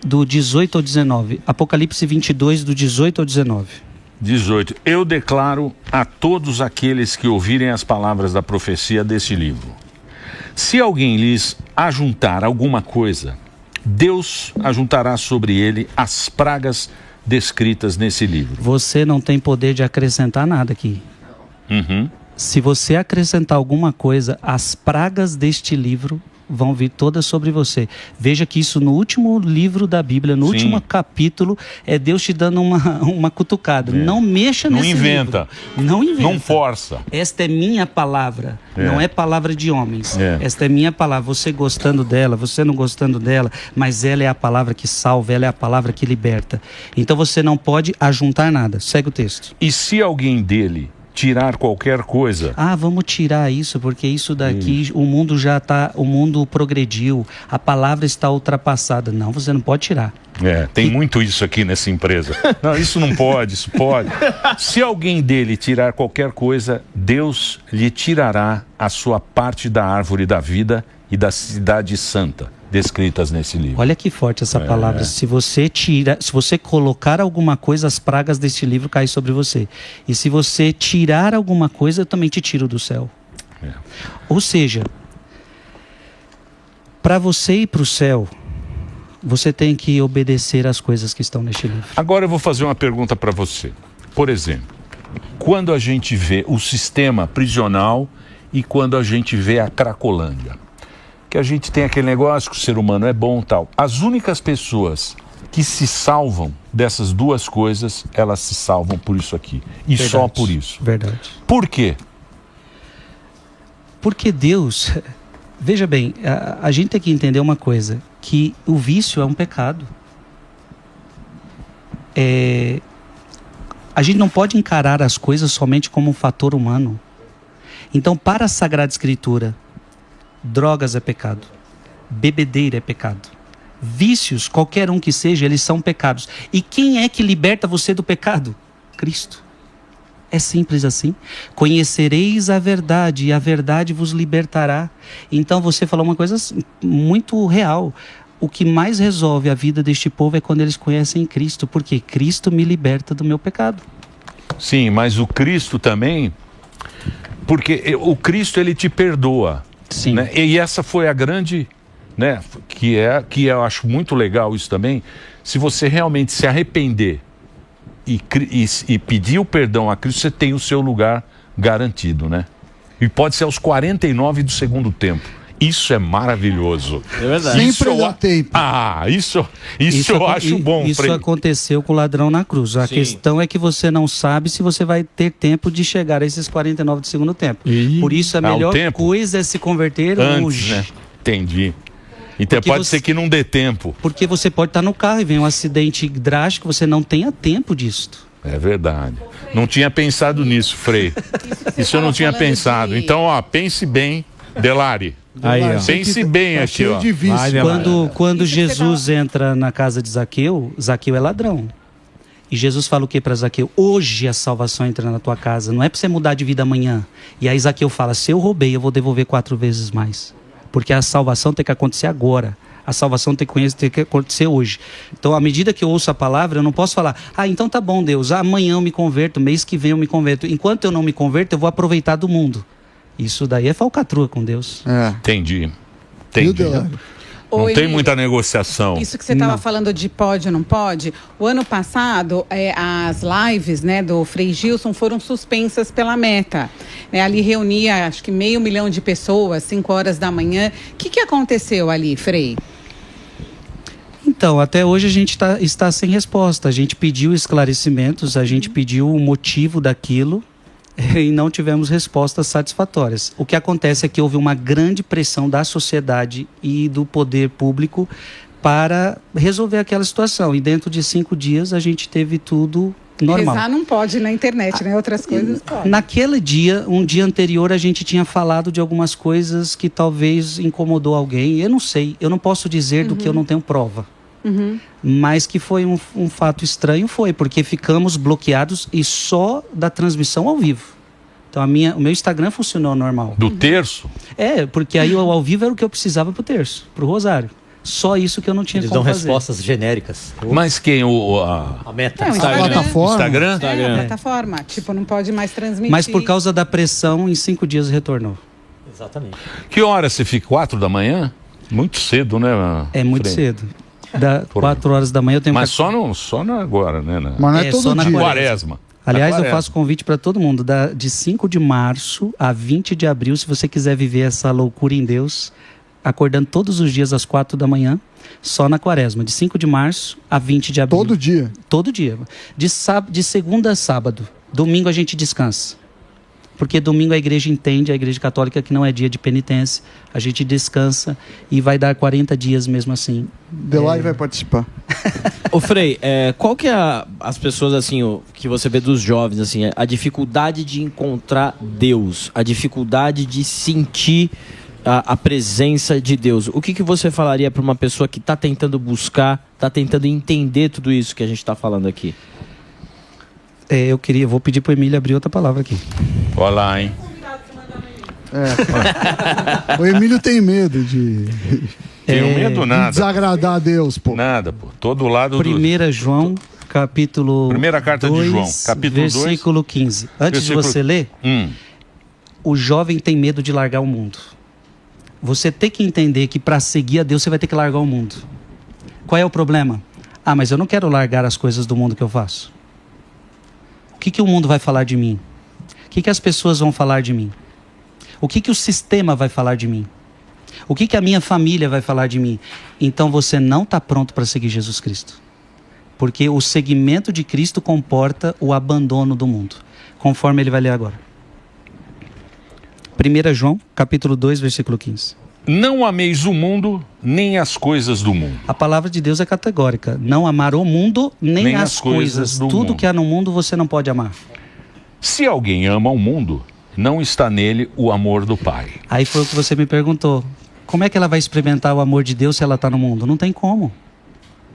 Speaker 3: do 18 ao 19. Apocalipse 22, do 18 ao 19.
Speaker 1: 18. Eu declaro a todos aqueles que ouvirem as palavras da profecia deste livro: se alguém lhes ajuntar alguma coisa, Deus ajuntará sobre ele as pragas descritas nesse livro.
Speaker 3: Você não tem poder de acrescentar nada aqui. Se você acrescentar alguma coisa, as pragas deste livro vão vir todas sobre você. Veja que isso no último livro da Bíblia, no último capítulo, é Deus te dando uma cutucada. Não mexa nesse livro. Não inventa.
Speaker 1: Não força.
Speaker 3: Esta é minha palavra, não é palavra de homens. Esta é minha palavra. Você gostando dela, você não gostando dela, mas ela é a palavra que salva, ela é a palavra que liberta. Então você não pode ajuntar nada. Segue o texto.
Speaker 1: E se alguém dele tirar qualquer coisa...
Speaker 3: vamos tirar isso, porque isso daqui, o mundo progrediu, a palavra está ultrapassada. Não, você não pode tirar.
Speaker 1: Tem muito isso aqui nessa empresa. Não, isso não pode, isso pode. Se alguém dele tirar qualquer coisa, Deus lhe tirará a sua parte da árvore da vida e da cidade santa, descritas nesse livro.
Speaker 3: Olha que forte essa palavra. Se você colocar alguma coisa, as pragas deste livro caem sobre você. E se você tirar alguma coisa, eu também te tiro do céu. Ou seja, para você ir para o céu, você tem que obedecer às coisas que estão neste livro.
Speaker 1: Agora eu vou fazer uma pergunta para você. Por exemplo, quando a gente vê o sistema prisional e quando a gente vê a Cracolândia, que a gente tem aquele negócio que o ser humano é bom e tal. As únicas pessoas que se salvam dessas duas coisas, elas se salvam por isso aqui. E verdade, só por isso.
Speaker 3: Verdade.
Speaker 1: Por quê?
Speaker 3: Porque Deus Veja bem, a gente tem que entender uma coisa, que o vício é um pecado. A gente não pode encarar as coisas somente como um fator humano. Então, para a Sagrada Escritura, drogas é pecado, bebedeira é pecado, vícios, qualquer um que seja, eles são pecados. E quem é que liberta você do pecado? Cristo. É simples assim. Conhecereis a verdade e a verdade vos libertará. Então você falou uma coisa muito real. O que mais resolve a vida deste povo é quando eles conhecem Cristo, porque Cristo me liberta do meu pecado.
Speaker 1: Sim, mas o Cristo também, porque o Cristo ele te perdoa.
Speaker 3: Sim.
Speaker 1: Né? E essa foi a grande, né, que eu acho muito legal isso também. Se você realmente se arrepender e pedir o perdão a Cristo, você tem o seu lugar garantido, né? E pode ser aos 49 do segundo tempo. Isso é maravilhoso.
Speaker 5: É verdade.
Speaker 2: Sempre dá tempo.
Speaker 1: Isso eu acho bom.
Speaker 3: Isso aconteceu com o ladrão na cruz. A questão é que você não sabe se você vai ter tempo de chegar a esses 49 do segundo tempo. Por isso a melhor coisa é se converter
Speaker 1: antes,
Speaker 3: hoje.
Speaker 1: Né? Entendi. Então pode ser que não dê tempo.
Speaker 3: Porque você pode estar no carro e vem um acidente drástico, você não tenha tempo disso.
Speaker 1: É verdade. Não tinha pensado nisso, Frei. Isso eu não tinha pensado. Então, pense bem, Delari.
Speaker 7: Aí, ó.
Speaker 1: Pense bem aqui, ó.
Speaker 3: Quando Jesus entra na casa de Zaqueu, Zaqueu é ladrão. E Jesus fala o que para Zaqueu? Hoje a salvação entra na tua casa. Não é para você mudar de vida amanhã. E aí Zaqueu fala, se eu roubei, eu vou devolver 4 vezes mais. Porque a salvação tem que acontecer agora. A salvação tem que acontecer hoje. Então, à medida que eu ouço a palavra, eu não posso falar, então tá bom, Deus, amanhã eu me converto, mês que vem eu me converto. Enquanto eu não me converto, eu vou aproveitar do mundo. Isso daí é falcatrua com Deus.
Speaker 1: Entendi. Não
Speaker 6: Oi,
Speaker 1: tem muita negociação.
Speaker 6: Isso que você estava falando de pode ou não pode. O ano passado, as lives, né, do Frei Gilson foram suspensas pela Meta. Ali reunia, acho que 500 mil de pessoas, 5 horas da manhã. O que aconteceu ali, Frei?
Speaker 3: Então, até hoje a gente está sem resposta. A gente pediu esclarecimentos, a gente pediu o motivo daquilo e não tivemos respostas satisfatórias. O que acontece é que houve uma grande pressão da sociedade e do poder público para resolver aquela situação. E dentro de 5 dias a gente teve tudo normal.
Speaker 6: Rezar não pode na internet, né? Outras coisas podem.
Speaker 3: Naquele dia, um dia anterior, a gente tinha falado de algumas coisas que talvez incomodou alguém. Eu não sei, eu não posso dizer do que eu não tenho prova. Mas que foi um fato estranho, porque ficamos bloqueados e só da transmissão ao vivo. Então o meu Instagram funcionou normal.
Speaker 1: Do terço?
Speaker 3: Porque aí o ao vivo era o que eu precisava pro terço, pro rosário. Só isso que eu não tinha
Speaker 4: como
Speaker 3: fazer.
Speaker 4: Eles dão respostas genéricas.
Speaker 1: Mas quem?
Speaker 4: A Meta.
Speaker 6: A
Speaker 1: Instagram?
Speaker 6: A plataforma. Tipo, não pode mais transmitir.
Speaker 3: Mas por causa da pressão, em 5 dias retornou.
Speaker 4: Exatamente.
Speaker 1: Que hora você fica? 4 da manhã? Muito cedo, né?
Speaker 3: É muito cedo. 4 horas da manhã eu tenho
Speaker 1: Mas só agora, né?
Speaker 2: Mas não é todo dia.
Speaker 1: Quaresma.
Speaker 3: Aliás, eu faço convite para todo mundo, de 5 de março a 20 de abril, se você quiser viver essa loucura em Deus, acordando todos os dias às 4 da manhã, só na Quaresma, de 5 de março a 20 de abril.
Speaker 2: Todo dia?
Speaker 3: Todo dia. De segunda a sábado. Domingo a gente descansa. Porque domingo a igreja entende, a igreja católica, que não é dia de penitência. A gente descansa e vai dar 40 dias mesmo assim.
Speaker 2: Delari vai participar.
Speaker 5: Ô Frei, qual que é as pessoas assim, que você vê dos jovens, assim, a dificuldade de encontrar Deus, a dificuldade de sentir a presença de Deus? O que você falaria para uma pessoa que está tentando buscar, está tentando entender tudo isso que a gente está falando aqui?
Speaker 3: Vou pedir para o Emílio abrir outra palavra aqui.
Speaker 1: Olha lá, hein?
Speaker 2: O Emílio tem medo de...
Speaker 1: Tenho medo nada.
Speaker 2: Desagradar a Deus, pô.
Speaker 1: Nada, pô. Todo lado
Speaker 3: 1 João, capítulo
Speaker 1: Primeira carta
Speaker 3: 2,
Speaker 1: de João, capítulo 2.
Speaker 3: Versículo 15. Antes de você ler, o jovem tem medo de largar o mundo. Você tem que entender que para seguir a Deus você vai ter que largar o mundo. Qual é o problema? Mas eu não quero largar as coisas do mundo que eu faço. O que o mundo vai falar de mim? O que as pessoas vão falar de mim? O que o sistema vai falar de mim? O que a minha família vai falar de mim? Então você não está pronto para seguir Jesus Cristo. Porque o seguimento de Cristo comporta o abandono do mundo. Conforme ele vai ler agora. 1 João, capítulo 2, versículo 15.
Speaker 1: Não ameis o mundo, nem as coisas do mundo.
Speaker 3: A palavra de Deus é categórica. Não amar o mundo, nem as coisas.
Speaker 1: do
Speaker 3: Tudo
Speaker 1: mundo.
Speaker 3: que há no mundo você não pode amar.
Speaker 1: Se alguém ama o mundo, não está nele o amor do Pai.
Speaker 3: Aí foi o que você me perguntou. Como é que ela vai experimentar o amor de Deus se ela está no mundo? Não tem como.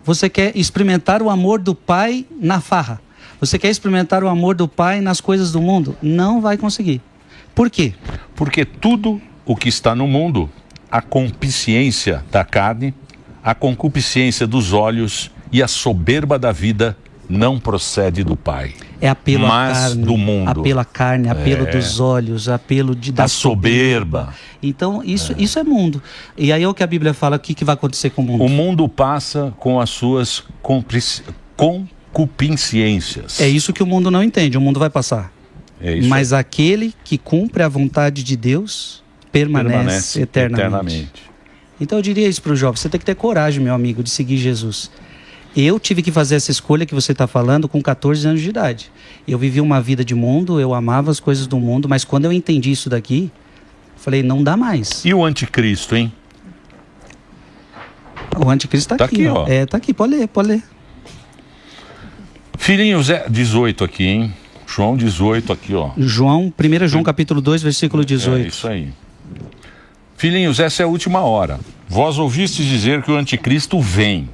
Speaker 3: Você quer experimentar o amor do Pai na farra. Você quer experimentar o amor do Pai nas coisas do mundo? Não vai conseguir. Por quê?
Speaker 1: Porque tudo o que está no mundo, a concupiscência da carne, a concupiscência dos olhos e a soberba da vida, não procede do Pai.
Speaker 3: É apelo
Speaker 1: mas
Speaker 3: à carne,
Speaker 1: do mundo.
Speaker 3: apelo à carne, apelo dos olhos, apelo da
Speaker 1: soberba.
Speaker 3: Então, isso é mundo. E aí é o que a Bíblia fala, o que vai acontecer com o mundo?
Speaker 1: O mundo passa com as suas concupiscências.
Speaker 3: É isso que o mundo não entende, o mundo vai passar.
Speaker 1: É isso.
Speaker 3: Mas aquele que cumpre a vontade de Deus permanece eternamente. Então eu diria isso para o jovem, você tem que ter coragem, meu amigo, de seguir Jesus. Eu tive que fazer essa escolha que você está falando com 14 anos de idade. Eu vivi uma vida de mundo, eu amava as coisas do mundo, mas quando eu entendi isso daqui, falei, não dá mais.
Speaker 1: E o anticristo, hein?
Speaker 3: O anticristo está aqui, ó. Tá aqui, pode ler.
Speaker 1: Filhinhos, 18 aqui, hein? João 18 aqui, ó.
Speaker 3: 1 João capítulo 2, versículo 18.
Speaker 1: É isso aí. Filhinhos, essa é a última hora. Vós ouvistes dizer que o anticristo vem.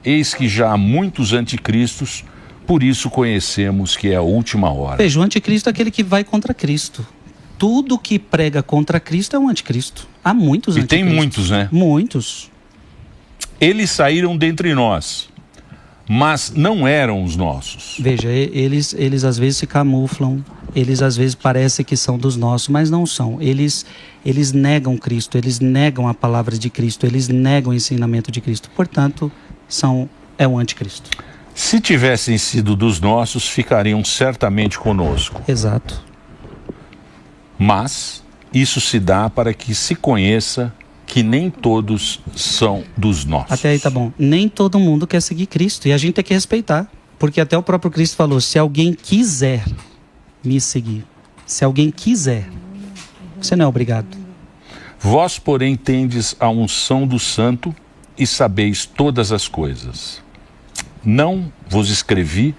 Speaker 1: Eis que já há muitos anticristos, por isso conhecemos que é a última hora.
Speaker 3: Veja, o anticristo é aquele que vai contra Cristo. Tudo que prega contra Cristo é um anticristo. Há muitos anticristos.
Speaker 1: E tem muitos, né?
Speaker 3: Muitos.
Speaker 1: Eles saíram dentre nós, mas não eram os nossos.
Speaker 3: Veja, eles às vezes se camuflam, eles às vezes parecem que são dos nossos, mas não são. Eles negam Cristo, eles negam a palavra de Cristo, eles negam o ensinamento de Cristo. Portanto, é o anticristo.
Speaker 1: Se tivessem sido dos nossos, ficariam certamente conosco.
Speaker 3: Exato.
Speaker 1: Mas isso se dá para que se conheça que nem todos são dos nossos.
Speaker 3: Até aí tá bom. Nem todo mundo quer seguir Cristo e a gente tem que respeitar. Porque até o próprio Cristo falou, se alguém quiser me seguir, se alguém quiser, você não é obrigado.
Speaker 1: Vós, porém, tendes a unção do Santo e sabeis todas as coisas. Não vos escrevi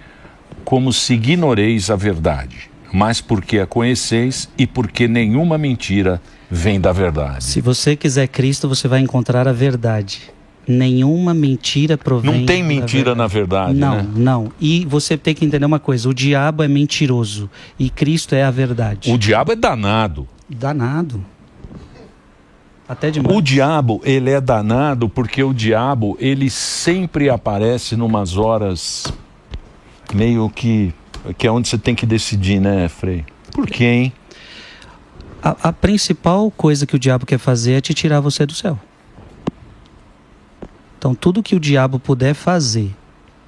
Speaker 1: como se ignoreis a verdade, mas porque a conheceis e porque nenhuma mentira vem da verdade.
Speaker 3: Se você quiser Cristo, você vai encontrar a verdade. Nenhuma mentira provém.
Speaker 1: Não tem mentira na verdade,
Speaker 3: não,
Speaker 1: né?
Speaker 3: Não. E você tem que entender uma coisa: o diabo é mentiroso e Cristo é a verdade.
Speaker 1: O diabo é danado.
Speaker 3: Danado. Até demais.
Speaker 1: O diabo, ele é danado porque o diabo, ele sempre aparece numas horas meio que é onde você tem que decidir, né, Frei? Por quê, hein?
Speaker 3: A principal coisa que o diabo quer fazer é te tirar você do céu. Então, tudo que o diabo puder fazer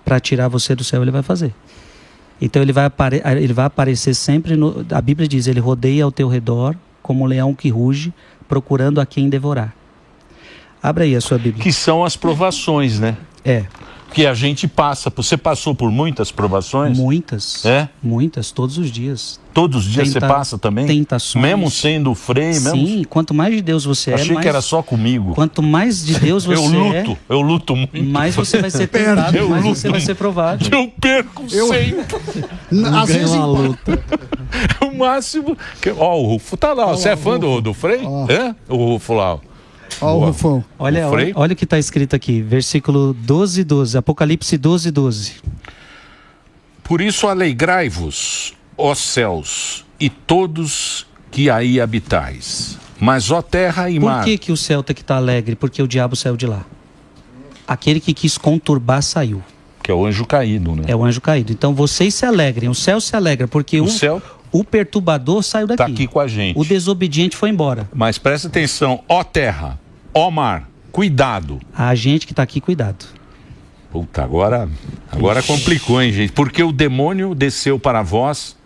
Speaker 3: para tirar você do céu, ele vai fazer. Então, ele vai aparecer sempre, a Bíblia diz, ele rodeia ao teu redor como um leão que ruge, procurando a quem devorar. Abra aí a sua Bíblia.
Speaker 1: Que são as provações, né?
Speaker 3: É.
Speaker 1: Que a gente passa. Você passou por muitas provações?
Speaker 3: Muitas.
Speaker 1: É?
Speaker 3: Muitas, todos os dias.
Speaker 1: Todos os dias você passa também?
Speaker 3: Tentações.
Speaker 1: Mesmo sendo Frei?
Speaker 3: Sim, quanto mais de Deus você
Speaker 1: Achei que era só comigo.
Speaker 3: Quanto mais de Deus você
Speaker 1: eu luto muito.
Speaker 3: Mais você vai ser tentado, mais você vai ser provado.
Speaker 1: Eu perco sempre.
Speaker 2: Às vezes
Speaker 3: uma luta.
Speaker 1: O máximo... Ó, o Rufo tá lá. Você é fã do Frei? É? O Rufo lá.
Speaker 2: Ó o Rufão.
Speaker 3: Olha o que está escrito aqui, versículo 12, Apocalipse 12.
Speaker 1: Por isso alegrai-vos, ó céus, e todos que aí habitais. Mas, ó terra e mar...
Speaker 3: Por que o céu tem que estar alegre? Porque o diabo saiu de lá. Aquele que quis conturbar saiu.
Speaker 1: Que é o anjo caído, né?
Speaker 3: É o anjo caído. Então vocês se alegrem, o céu se alegra, porque o perturbador saiu daqui.
Speaker 1: Está aqui com a gente.
Speaker 3: O desobediente foi embora.
Speaker 1: Mas presta atenção, ó terra, ó mar, cuidado.
Speaker 3: A gente que está aqui, cuidado.
Speaker 1: Puta, agora complicou, hein, gente? Porque o demônio desceu para vós,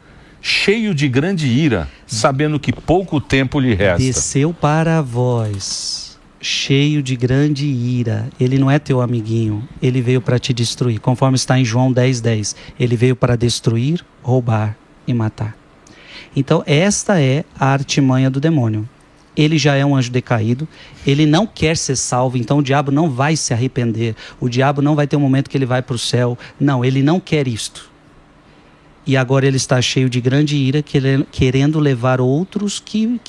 Speaker 1: cheio de grande ira, sabendo que pouco tempo lhe resta.
Speaker 3: Desceu para vós, cheio de grande ira. Ele não é teu amiguinho, ele veio para te destruir. Conforme está em João 10:10. Ele veio para destruir, roubar e matar. Então, esta é a artimanha do demônio. ele já é um anjo decaído, ele não quer ser salvo, então o diabo não vai se arrepender, o diabo não vai ter um momento que ele vai para o céu. Não, ele não quer isto. E agora ele está cheio de grande ira, querendo levar outros que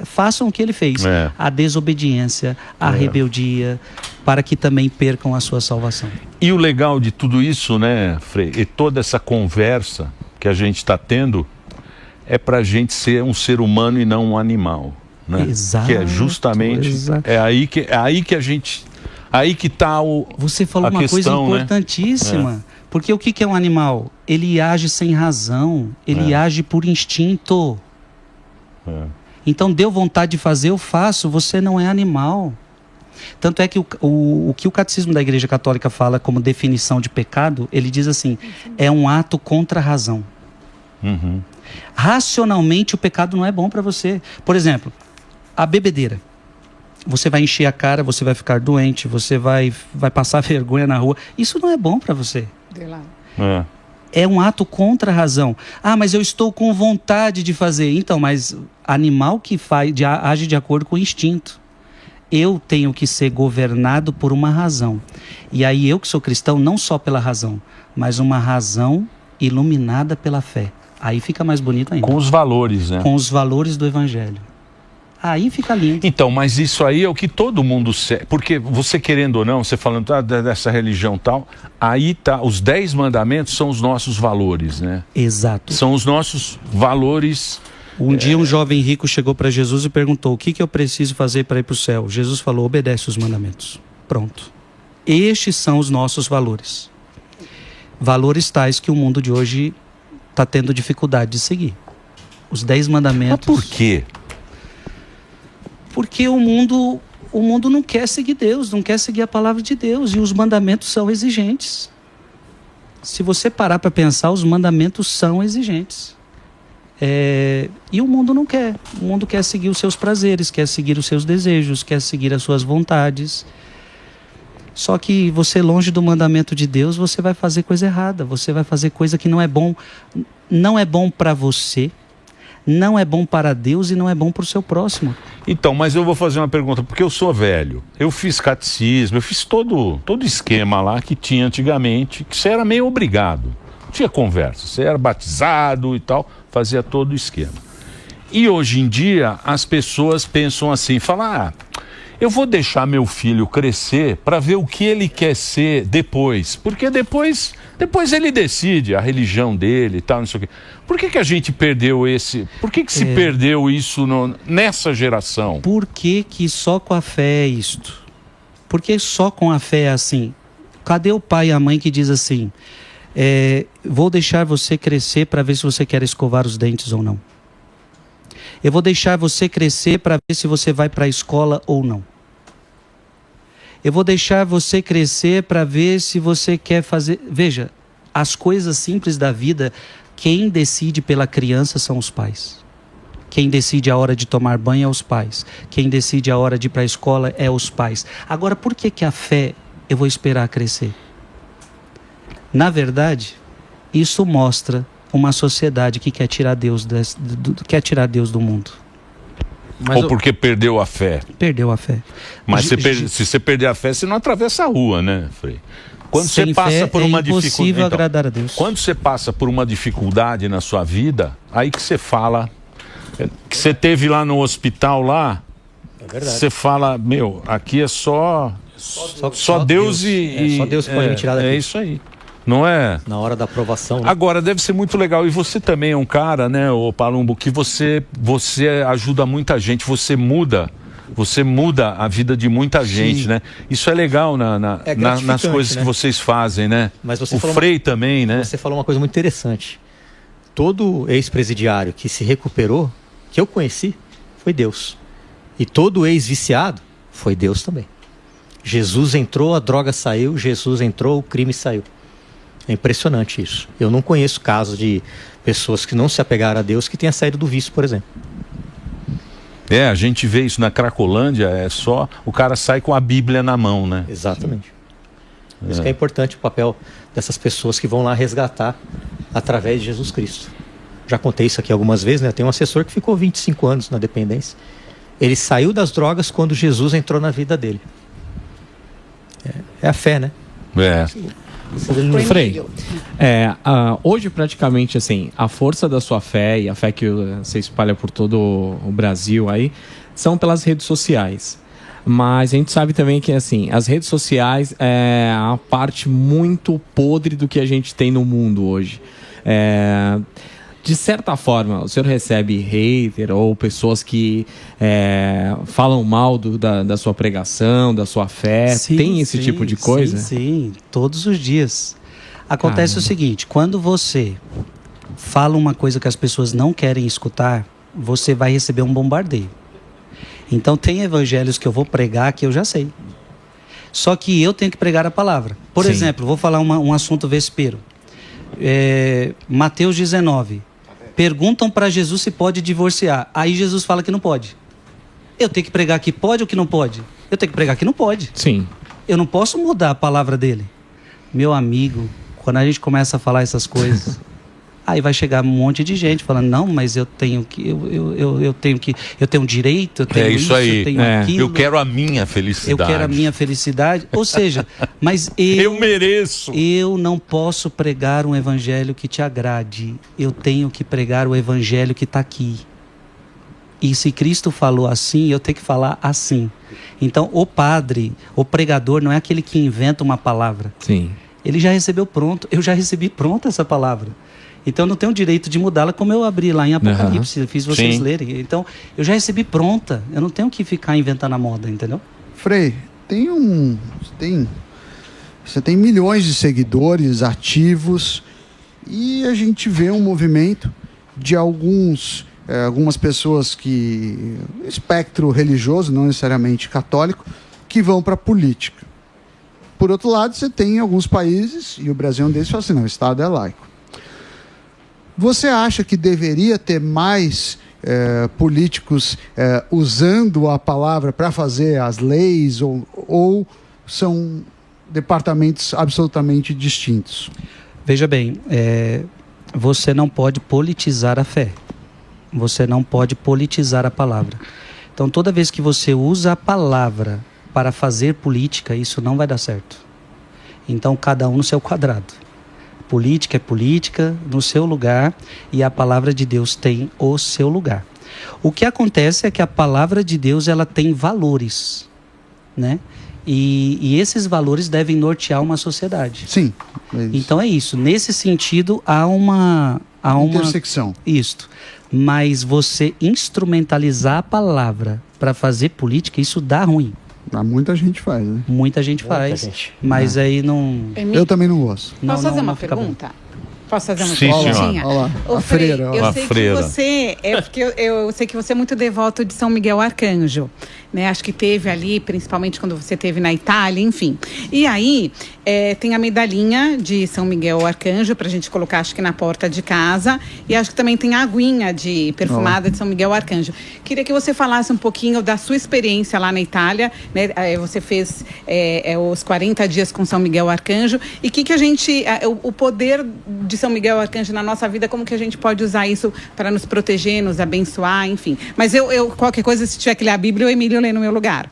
Speaker 3: façam o que ele fez. A desobediência, a rebeldia, para que também percam a sua salvação.
Speaker 1: E o legal de tudo isso, né, Frei, e toda essa conversa que a gente está tendo, é para a gente ser um ser humano e não um animal. Né?
Speaker 3: Exato.
Speaker 1: Que é justamente, é aí que a gente, aí que está o
Speaker 3: Você falou uma
Speaker 1: questão,
Speaker 3: coisa importantíssima.
Speaker 1: Né?
Speaker 3: Porque o que é um animal? Ele age sem razão, ele age por instinto. Então deu vontade de fazer, eu faço, você não é animal. Tanto é que o que o Catecismo da Igreja Católica fala como definição de pecado, ele diz assim, é um ato contra a razão. Racionalmente o pecado não é bom para você. Por exemplo, a bebedeira. Você vai encher a cara, você vai ficar doente, você vai passar vergonha na rua. Isso não é bom para você. É um ato contra a razão. Ah, mas eu estou com vontade de fazer. Então, mas animal que age de acordo com o instinto. Eu tenho que ser governado por uma razão. E aí eu que sou cristão, não só pela razão, mas uma razão iluminada pela fé. Aí fica mais bonito ainda.
Speaker 1: Com os valores, né?
Speaker 3: Com os valores do Evangelho. Aí fica lindo.
Speaker 1: Então, mas isso aí é o que todo mundo segue. Porque você querendo ou não, você falando dessa religião tal, aí tá, os 10 mandamentos são os nossos valores, né?
Speaker 3: Exato.
Speaker 1: São os nossos valores.
Speaker 3: Um dia um jovem rico chegou para Jesus e perguntou, o que eu preciso fazer para ir para o céu? Jesus falou, obedece os mandamentos. Pronto. Estes são os nossos valores. Valores tais que o mundo de hoje está tendo dificuldade de seguir. Os 10 mandamentos.
Speaker 1: Mas por quê?
Speaker 3: Porque o mundo não quer seguir Deus, não quer seguir a palavra de Deus. E os mandamentos são exigentes. Se você parar para pensar, os mandamentos são exigentes. E o mundo não quer. O mundo quer seguir os seus prazeres, quer seguir os seus desejos, quer seguir as suas vontades. Só que você, longe do mandamento de Deus, você vai fazer coisa errada. Você vai fazer coisa que não é bom. Não é bom para você. Não é bom para Deus e não é bom para o seu próximo.
Speaker 1: Então, mas eu vou fazer uma pergunta, porque eu sou velho. Eu fiz catecismo, eu fiz todo esquema lá que tinha antigamente, que você era meio obrigado. Não tinha conversa, você era batizado e tal, fazia todo o esquema. E hoje em dia, as pessoas pensam assim, falam, eu vou deixar meu filho crescer para ver o que ele quer ser depois. Porque depois ele decide a religião dele e tal, não sei o quê. Por que a gente perdeu esse... Por que se perdeu isso nessa geração?
Speaker 3: Por que só com a fé é isto? Por que só com a fé é assim? Cadê o pai e a mãe que diz assim, vou deixar você crescer para ver se você quer escovar os dentes ou não. Eu vou deixar você crescer para ver se você vai para a escola ou não. Eu vou deixar você crescer para ver se você quer fazer... Veja, as coisas simples da vida, quem decide pela criança são os pais. Quem decide a hora de tomar banho é os pais. Quem decide a hora de ir para a escola é os pais. Agora, por que a fé eu vou esperar crescer? Na verdade, isso mostra uma sociedade que quer tirar Deus do mundo.
Speaker 1: Ou porque perdeu a fé?
Speaker 3: Perdeu a fé.
Speaker 1: Mas se você perder a fé, você não atravessa a rua, né, Frei? Quando você passa por uma dificuldade,
Speaker 3: agradar a Deus.
Speaker 1: Quando você passa por uma dificuldade na sua vida, aí que você fala que você teve lá no hospital lá, você fala, aqui é só Deus e
Speaker 4: só Deus pode me tirar daqui.
Speaker 1: É isso aí. Não é?
Speaker 4: Na hora da aprovação. Né?
Speaker 1: Agora, deve ser muito legal. E você também é um cara, né, ô Palumbo, que você ajuda muita gente, você muda a vida de muita gente, né? Isso é legal nas coisas, né, que vocês fazem, né?
Speaker 4: Mas
Speaker 1: o Frei também, né?
Speaker 4: Você falou uma coisa muito interessante. Todo ex-presidiário que se recuperou, que eu conheci, foi Deus. E todo ex-viciado, foi Deus também. Jesus entrou, a droga saiu, Jesus entrou, o crime saiu. É impressionante isso. Eu não conheço casos de pessoas que não se apegaram a Deus que tenha saído do vício, por exemplo.
Speaker 1: A gente vê isso na Cracolândia, o cara sai com a Bíblia na mão, né?
Speaker 4: Exatamente. Isso que é importante, o papel dessas pessoas que vão lá resgatar através de Jesus Cristo. Já contei isso aqui algumas vezes, né? Tem um assessor que ficou 25 anos na dependência Ele saiu das drogas quando Jesus entrou na vida dele. É a fé, né?
Speaker 7: Frei, hoje praticamente assim, a força da sua fé e a fé que você espalha por todo o Brasil aí, são pelas redes sociais. Mas a gente sabe também que assim, as redes sociais é a parte muito podre do que a gente tem no mundo hoje. De certa forma, o senhor recebe hater ou pessoas que falam mal da sua pregação, da sua fé?
Speaker 3: Sim,
Speaker 7: tem esse tipo de coisa?
Speaker 3: Sim, todos os dias. Acontece o seguinte, quando você fala uma coisa que as pessoas não querem escutar, você vai receber um bombardeio. Então tem evangelhos que eu vou pregar que eu já sei. Só que eu tenho que pregar a palavra. Por exemplo, vou falar um assunto vespeiro. Mateus 19. Perguntam para Jesus se pode divorciar. Aí Jesus fala que não pode. Eu tenho que pregar que pode ou que não pode? Eu tenho que pregar que não pode.
Speaker 7: Sim.
Speaker 3: Eu não posso mudar a palavra dele. Meu amigo, quando a gente começa a falar essas coisas, aí vai chegar um monte de gente falando, não, mas eu tenho que, eu tenho direito, eu tenho
Speaker 1: isso aí.
Speaker 3: eu tenho aquilo.
Speaker 1: Eu quero a minha felicidade.
Speaker 3: Eu quero a minha felicidade. Ou seja, mas
Speaker 1: eu mereço.
Speaker 3: Eu não posso pregar um evangelho que te agrade. Eu tenho que pregar o evangelho que está aqui. E se Cristo falou assim, eu tenho que falar assim. Então, o padre, o pregador, não é aquele que inventa uma palavra.
Speaker 7: Sim.
Speaker 3: Ele já recebeu pronto. Eu já recebi pronta essa palavra. Então, eu não tenho o direito de mudá-la, como eu abri lá em Apocalipse, fiz vocês lerem. Então, eu já recebi pronta. Eu não tenho que ficar inventando a moda, entendeu?
Speaker 2: Frei, você tem milhões de seguidores ativos e a gente vê um movimento de algumas pessoas que, espectro religioso, não necessariamente católico, que vão para a política. Por outro lado, você tem alguns países, e o Brasil é um deles, que fala assim, não, o Estado é laico. Você acha que deveria ter mais políticos usando a palavra para fazer as leis ou são departamentos absolutamente distintos?
Speaker 3: Veja bem, você não pode politizar a fé. Você não pode politizar a palavra. Então, toda vez que você usa a palavra para fazer política, isso não vai dar certo. Então, cada um no seu quadrado. Política é política, no seu lugar, e a palavra de Deus tem o seu lugar. O que acontece é que a palavra de Deus, ela tem valores, né? E esses valores devem nortear uma sociedade.
Speaker 2: Sim.
Speaker 3: Então é isso. Nesse sentido, há uma
Speaker 2: intersecção.
Speaker 3: Isto. Mas você instrumentalizar a palavra para fazer política, isso dá ruim.
Speaker 2: Muita gente faz, né?
Speaker 3: Muita gente faz. Mas aí não...
Speaker 2: Eu também não gosto.
Speaker 6: Posso fazer uma pergunta? Posso fazer uma
Speaker 2: perguntinha?
Speaker 6: Olha lá.
Speaker 2: A freira.
Speaker 6: Eu sei que você porque eu sei que você é muito devoto de São Miguel Arcanjo, né? Acho que teve ali, principalmente quando você esteve na Itália, enfim. E aí tem a medalhinha de São Miguel Arcanjo pra gente colocar, acho que na porta de casa, e acho que também tem a aguinha perfumada de São Miguel Arcanjo. Queria que você falasse um pouquinho da sua experiência lá na Itália, né? Você fez os 40 dias com São Miguel Arcanjo, e que a gente, o poder de São Miguel Arcanjo na nossa vida, como que a gente pode usar isso para nos proteger, nos abençoar, enfim. Mas eu qualquer coisa, se tiver que ler a Bíblia, o Emílio lê no meu lugar.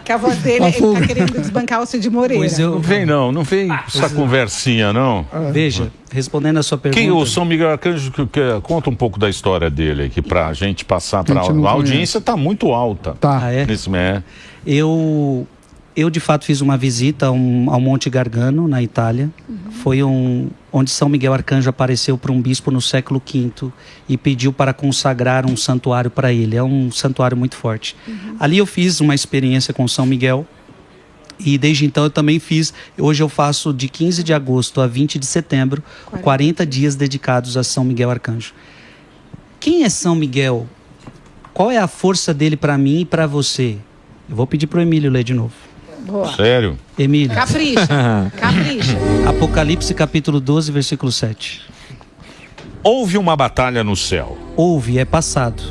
Speaker 6: Que a voz dele, ele tá querendo desbancar o Cid Moreira.
Speaker 1: Não vem essa conversinha, não.
Speaker 3: Veja, respondendo a sua pergunta...
Speaker 1: O São Miguel Arcanjo, conta um pouco da história dele aqui, pra gente passar para a audiência, tá muito alta.
Speaker 2: Tá.
Speaker 3: Eu, de fato, fiz uma visita ao Monte Gargano, na Itália. Foi onde São Miguel Arcanjo apareceu para um bispo no século V e pediu para consagrar um santuário para ele. É um santuário muito forte. Ali eu fiz uma experiência com São Miguel e desde então eu também fiz. Hoje eu faço de 15 de agosto a 20 de setembro, 40 dias dedicados a São Miguel Arcanjo. Quem é São Miguel? Qual é a força dele para mim e para você? Eu vou pedir para o Emílio ler de novo.
Speaker 6: Boa.
Speaker 1: Sério?
Speaker 3: Emílio.
Speaker 6: Capricha.
Speaker 3: Apocalipse capítulo 12, versículo 7.
Speaker 1: Houve uma batalha no céu.
Speaker 3: Houve, é passado.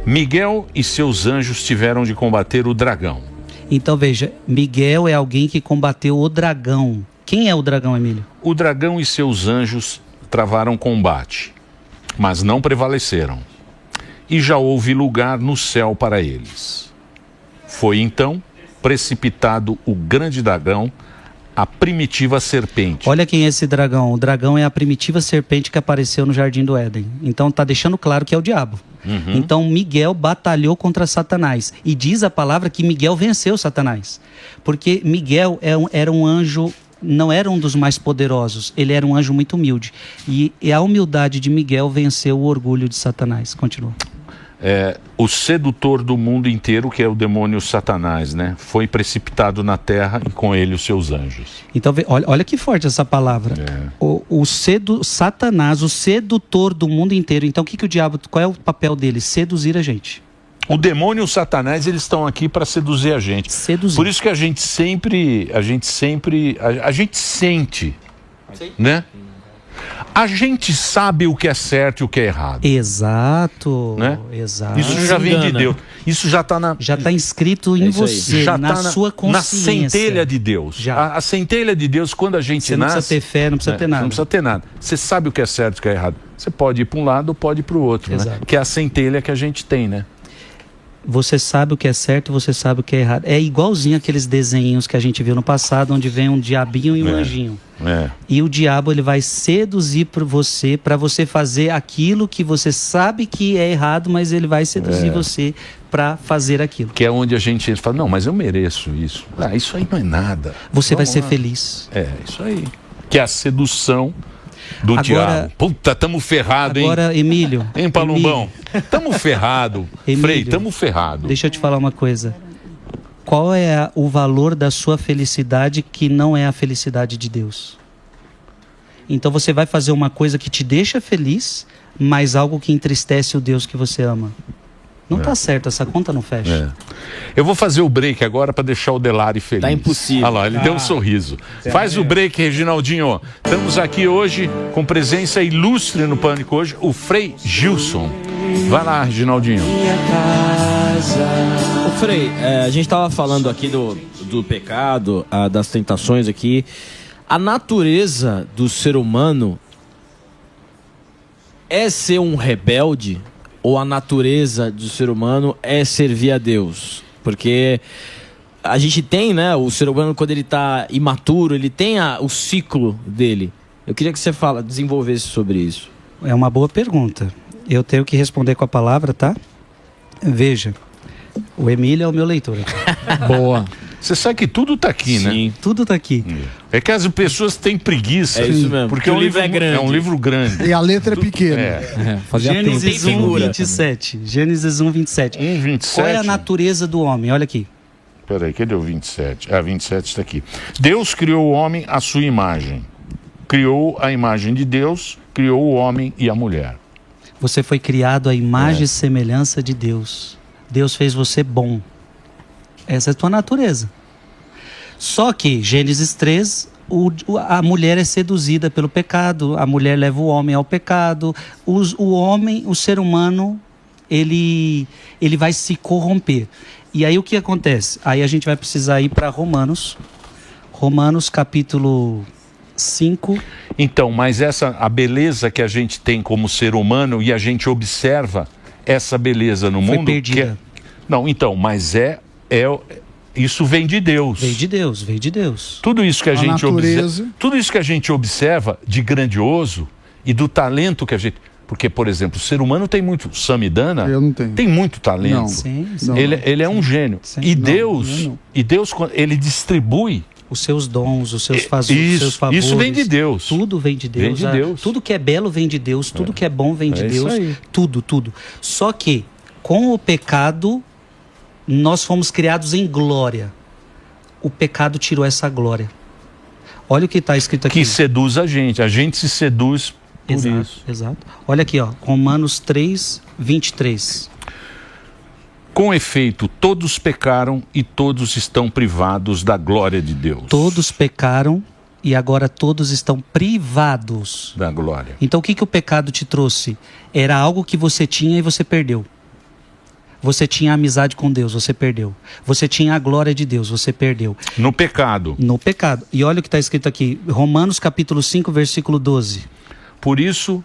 Speaker 1: Miguel e seus anjos tiveram de combater o dragão.
Speaker 3: Então veja, Miguel é alguém que combateu o dragão. Quem é o dragão, Emílio?
Speaker 1: O dragão e seus anjos travaram combate, mas não prevaleceram. e já houve lugar no céu para eles. Foi então precipitado o grande dragão, a primitiva serpente.
Speaker 3: Olha quem é esse dragão. O dragão é a primitiva serpente que apareceu no Jardim do Éden. Então tá deixando claro que é o diabo. Então Miguel batalhou contra Satanás. E diz a palavra que Miguel venceu Satanás. Porque Miguel era um anjo, não era um dos mais poderosos. Ele era um anjo muito humilde. E a humildade de Miguel venceu o orgulho de Satanás. Continua.
Speaker 1: O sedutor do mundo inteiro, que é o demônio Satanás, né? Foi precipitado na terra e com ele os seus anjos.
Speaker 3: Então, olha que forte essa palavra. Satanás, o sedutor do mundo inteiro. Então, o diabo, qual é o papel dele? Seduzir a gente.
Speaker 1: O demônio e o Satanás, eles estão aqui para seduzir a gente. Por isso que a gente sente, né? A gente sabe o que é certo e o que é errado.
Speaker 3: Exato.
Speaker 1: Né?
Speaker 3: Exato.
Speaker 1: Isso já vem de Deus. Isso já está inscrito
Speaker 3: em você,
Speaker 1: já
Speaker 3: na sua consciência.
Speaker 1: Na centelha de Deus. A centelha de Deus, quando a gente nasce...
Speaker 3: Você não precisa ter fé, não precisa ter nada.
Speaker 1: Não precisa ter nada. Você sabe o que é certo e o que é errado. Você pode ir para um lado ou pode ir para o outro. Né? Que é a centelha que a gente tem, né?
Speaker 3: Você sabe o que é certo, você sabe o que é errado. É igualzinho aqueles desenhos que a gente viu no passado, onde vem um diabinho e um anjinho. E o diabo, ele vai seduzir por você, para você fazer aquilo que você sabe que é errado, mas ele vai seduzir você para fazer aquilo.
Speaker 1: Que é onde a gente fala, não, mas eu mereço isso. Isso aí não é nada.
Speaker 3: Você vai ser feliz.
Speaker 1: Isso aí. Que é a sedução do diabo. Puta, tamo ferrado, hein?
Speaker 3: Agora, Emílio.
Speaker 1: Hein, Palumbão? Tamo ferrado. Frei, tamo ferrado.
Speaker 3: Deixa eu te falar uma coisa. Qual é o valor da sua felicidade que não é a felicidade de Deus? Então você vai fazer uma coisa que te deixa feliz, mas algo que entristece o Deus que você ama. Não tá certo, essa conta não fecha.
Speaker 1: Eu vou fazer o break agora para deixar o Delari feliz.
Speaker 5: Tá impossível.
Speaker 1: Olha lá, ele deu um sorriso. Faz o break, Reginaldinho. Estamos aqui hoje com presença ilustre no Pânico hoje, o Frei Gilson. Vai lá, Reginaldinho.
Speaker 5: O Frei, a gente estava falando aqui do pecado, das tentações aqui. A natureza do ser humano é ser um rebelde? Ou a natureza do ser humano é servir a Deus? Porque a gente tem, né, o ser humano, quando ele está imaturo, ele tem o ciclo dele. Eu queria que você desenvolvesse sobre isso.
Speaker 3: É uma boa pergunta. Eu tenho que responder com a palavra, tá? Veja, o Emílio é o meu leitor.
Speaker 7: Boa.
Speaker 1: Você sabe que tudo está aqui,
Speaker 3: Sim, né? Tudo está aqui.
Speaker 1: É que as pessoas têm preguiça.
Speaker 5: É isso mesmo.
Speaker 1: Porque o livro é grande. É um livro grande.
Speaker 2: E a letra é pequena.
Speaker 3: Gênesis 1:27. Gênesis 1:27.
Speaker 1: 1:27.
Speaker 3: Qual é a natureza do homem? Olha aqui.
Speaker 1: Peraí, cadê o 27? 27 está aqui. Deus criou o homem à sua imagem. Criou a imagem de Deus, criou o homem e a mulher.
Speaker 3: Você foi criado à imagem e semelhança de Deus. Deus fez você bom. Essa é a tua natureza. Só que, Gênesis 3, a mulher é seduzida pelo pecado, a mulher leva o homem ao pecado, o homem, o ser humano, ele vai se corromper. E aí o que acontece? Aí a gente vai precisar ir para Romanos capítulo 5.
Speaker 1: Então, mas a beleza que a gente tem como ser humano e a gente observa essa beleza no mundo...
Speaker 3: Foi perdida.
Speaker 1: Não, então, mas isso vem de Deus.
Speaker 3: Veio de Deus.
Speaker 1: Tudo isso que a gente observa de grandioso e do talento que a gente... Porque, por exemplo, o ser humano tem muito... Samidana
Speaker 2: eu não tenho.
Speaker 1: Tem muito talento.
Speaker 2: Não.
Speaker 3: Sim.
Speaker 1: Ele é um gênio.
Speaker 3: Sim.
Speaker 1: E Deus, ele distribui
Speaker 3: os seus dons, os seus favores.
Speaker 1: Isso vem de Deus.
Speaker 3: Tudo vem de Deus.
Speaker 1: Vem de Deus.
Speaker 3: Tudo que é belo vem de Deus. Tudo que é bom vem de Deus.
Speaker 1: Isso aí.
Speaker 3: Tudo. Só que, com o pecado, nós fomos criados em glória. O pecado tirou essa glória. Olha o que está escrito aqui.
Speaker 1: Que seduz a gente se seduz por isso.
Speaker 3: Exato. Olha aqui, Romanos 3, 23.
Speaker 1: Com efeito, todos pecaram e todos estão privados da glória de Deus.
Speaker 3: Todos pecaram e agora todos estão privados
Speaker 1: da glória.
Speaker 3: Então o que o pecado te trouxe? Era algo que você tinha e você perdeu. Você tinha amizade com Deus, você perdeu. Você tinha a glória de Deus, você perdeu.
Speaker 1: No pecado.
Speaker 3: E olha o que está escrito aqui, Romanos capítulo 5, versículo 12.
Speaker 1: Por isso,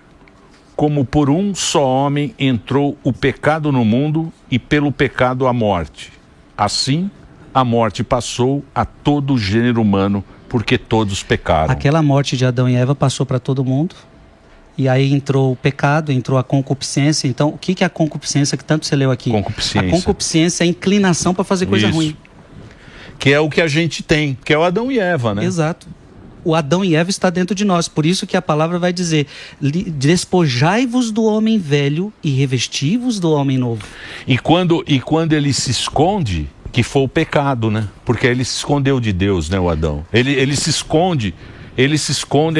Speaker 1: como por um só homem entrou o pecado no mundo e pelo pecado a morte. Assim, a morte passou a todo o gênero humano, porque todos pecaram.
Speaker 3: Aquela morte de Adão e Eva passou para todo mundo. E aí entrou o pecado, entrou a concupiscência. Então, o que é a concupiscência que tanto você leu aqui?
Speaker 1: Concupiscência.
Speaker 3: A concupiscência é a inclinação para fazer coisa ruim.
Speaker 1: Que é o que a gente tem, que é o Adão e Eva, né?
Speaker 3: Exato. O Adão e Eva está dentro de nós. Por isso que a palavra vai dizer: despojai-vos do homem velho e revesti-vos do homem novo.
Speaker 1: E quando ele se esconde, que foi o pecado, né? Porque ele se escondeu de Deus, né, o Adão? Ele se esconde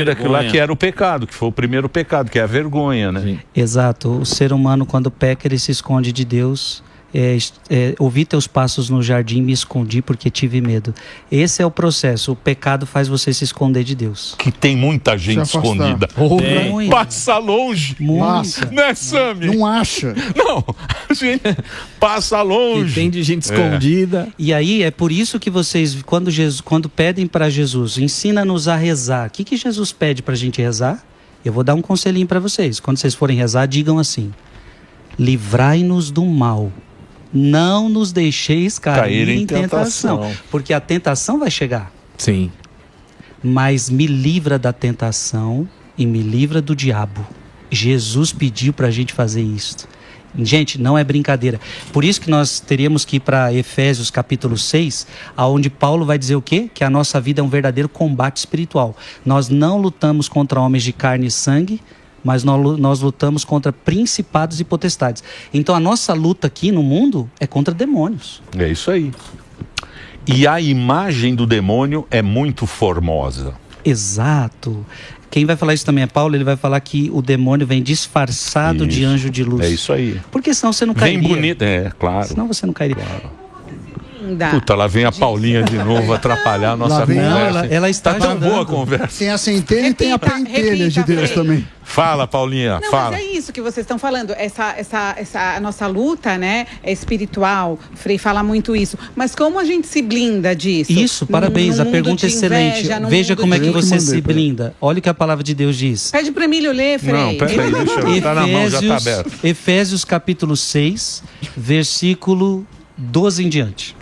Speaker 1: daquilo lá que era o pecado, que foi o primeiro pecado, que é a vergonha, né?
Speaker 5: Sim.
Speaker 3: Exato. O ser humano, quando peca, ele se esconde de Deus. Ouvi teus passos no jardim, me escondi porque tive medo. Esse é o processo. O pecado faz você se esconder de Deus.
Speaker 1: Que tem muita gente escondida. Passa longe.
Speaker 2: Massa.
Speaker 1: Né, Sami?
Speaker 2: Não acha.
Speaker 1: Não, a gente passa longe.
Speaker 7: E tem de gente escondida.
Speaker 3: E aí é por isso que vocês, quando pedem para Jesus, ensina-nos a rezar. O que Jesus pede para a gente rezar? Eu vou dar um conselhinho para vocês. Quando vocês forem rezar, digam assim: livrai-nos do mal. Não nos deixeis cair em tentação. Porque a tentação vai chegar.
Speaker 7: Sim.
Speaker 3: Mas me livra da tentação e me livra do diabo. Jesus pediu para a gente fazer isso. Gente, não é brincadeira. Por isso que nós teríamos que ir para Efésios capítulo 6, onde Paulo vai dizer o quê? Que a nossa vida é um verdadeiro combate espiritual. Nós não lutamos contra homens de carne e sangue, mas nós lutamos contra principados e potestades. Então a nossa luta aqui no mundo é contra demônios.
Speaker 1: É isso aí. E a imagem do demônio é muito formosa.
Speaker 3: Exato. Quem vai falar isso também é Paulo. Ele vai falar que o demônio vem disfarçado de anjo de luz.
Speaker 1: É isso aí.
Speaker 3: Porque senão você não cairia.
Speaker 1: Vem bonito, claro.
Speaker 3: Senão você não cairia.
Speaker 1: Claro. Puta, lá vem a Paulinha de novo atrapalhar a nossa conversa.
Speaker 3: Ela está
Speaker 1: tão boa a conversa.
Speaker 2: Tem a centelha e tem a pentelha de Deus também.
Speaker 1: Fala, Paulinha, fala.
Speaker 6: Mas é isso que vocês estão falando, essa nossa luta, né, é espiritual. O Frei fala muito isso. Mas como a gente se blinda disso?
Speaker 3: Isso, parabéns, a pergunta é excelente. Veja como é que você se blinda. Olha o que a palavra de Deus diz.
Speaker 6: Pede para Emílio ler, Frei.
Speaker 1: Não, peraí, deixa eu... Tá na mão, já tá aberto.
Speaker 3: Efésios capítulo 6, versículo 12 em diante.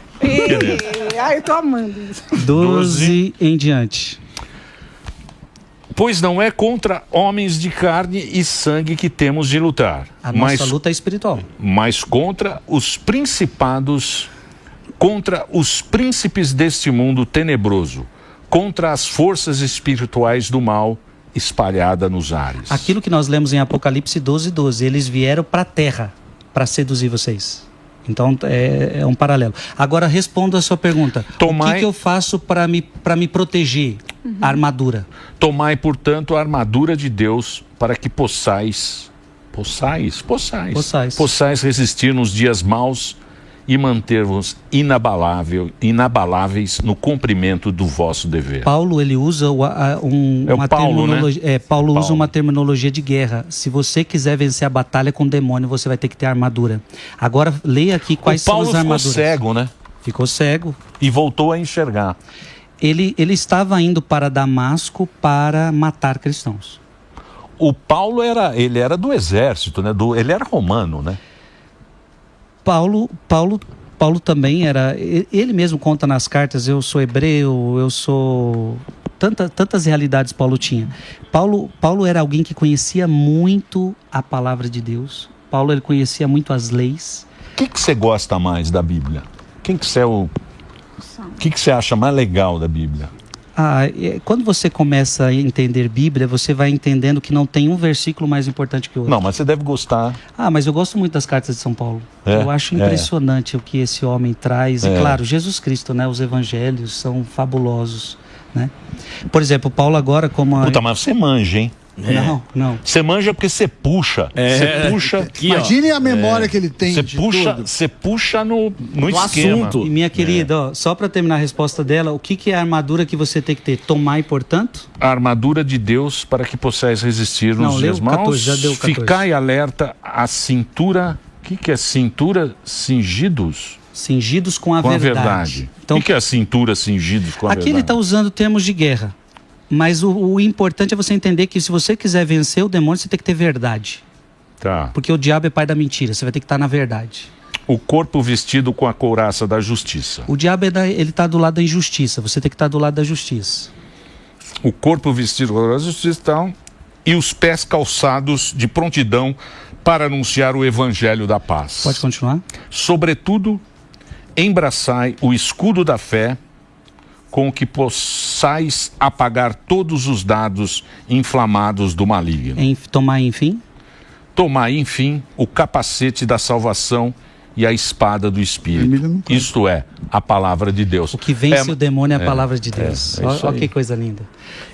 Speaker 6: Ai, eu tô amando isso.
Speaker 3: 12 em diante.
Speaker 1: Pois não é contra homens de carne e sangue que temos de lutar.
Speaker 3: A nossa luta é espiritual.
Speaker 1: Mas contra os principados, contra os príncipes deste mundo tenebroso, contra as forças espirituais do mal espalhada nos ares.
Speaker 3: Aquilo que nós lemos em Apocalipse 12:12, eles vieram para a terra para seduzir vocês. Então é um paralelo. Agora respondo a sua pergunta. O que eu faço para me proteger? A armadura.
Speaker 1: Tomai, portanto, a armadura de Deus para que possais resistir nos dias maus e manter-vos inabaláveis no cumprimento do vosso dever.
Speaker 3: Paulo, ele usa uma terminologia, né? Paulo usa uma terminologia de guerra. Se você quiser vencer a batalha com o demônio, você vai ter que ter armadura. Agora, leia aqui quais são as armaduras.
Speaker 1: Paulo ficou cego, né?
Speaker 3: Ficou cego.
Speaker 1: E voltou a enxergar.
Speaker 3: Ele estava indo para Damasco para matar cristãos.
Speaker 1: O Paulo era do exército, né? Ele era romano, né?
Speaker 3: Paulo também era... Ele mesmo conta nas cartas, eu sou hebreu, eu sou... Tantas realidades Paulo tinha. Paulo era alguém que conhecia muito a palavra de Deus. Paulo, ele conhecia muito as leis.
Speaker 1: O que você gosta mais da Bíblia? O que você acha mais legal da Bíblia?
Speaker 3: Quando você começa a entender Bíblia, você vai entendendo que não tem um versículo mais importante que o outro.
Speaker 1: Não, mas você deve gostar.
Speaker 3: Mas eu gosto muito das cartas de São Paulo. Eu acho impressionante o que esse homem traz. E claro, Jesus Cristo, né? Os evangelhos são fabulosos, né? Por exemplo, Paulo agora como...
Speaker 1: Mas você manja, hein?
Speaker 3: Não.
Speaker 1: Você manja porque você puxa. Você puxa.
Speaker 2: Aqui, imagine a memória que ele tem.
Speaker 1: Você puxa no esquema.
Speaker 3: Assunto. E minha querida, só para terminar a resposta dela, o que é a armadura que você tem que ter? Tomai, portanto?
Speaker 1: A armadura de Deus para que possais resistir nos dias maus.
Speaker 3: 14, já deu 14.
Speaker 1: Ficai alerta à cintura. O que é cintura? Cingidos?
Speaker 3: Cingidos com a verdade.
Speaker 1: Então, o que é a cintura cingidos com a verdade?
Speaker 3: Aqui ele está usando termos de guerra. Mas o importante é você entender que se você quiser vencer o demônio, você tem que ter verdade.
Speaker 1: Tá.
Speaker 3: Porque o diabo é pai da mentira, você vai ter que estar na verdade.
Speaker 1: O corpo vestido com a couraça da justiça.
Speaker 3: O diabo ele está do lado da injustiça, você tem que estar do lado da justiça.
Speaker 1: O corpo vestido com a couraça da justiça, então, e os pés calçados de prontidão para anunciar o evangelho da paz.
Speaker 3: Pode continuar?
Speaker 1: Sobretudo, embraçai o escudo da fé, com o que possais apagar todos os dados inflamados do maligno.
Speaker 3: Tomai, enfim?
Speaker 1: Tomai, enfim, o capacete da salvação e a espada do Espírito. Isto é, a palavra de Deus.
Speaker 3: O que vence o demônio é a palavra de Deus. Olha que coisa linda.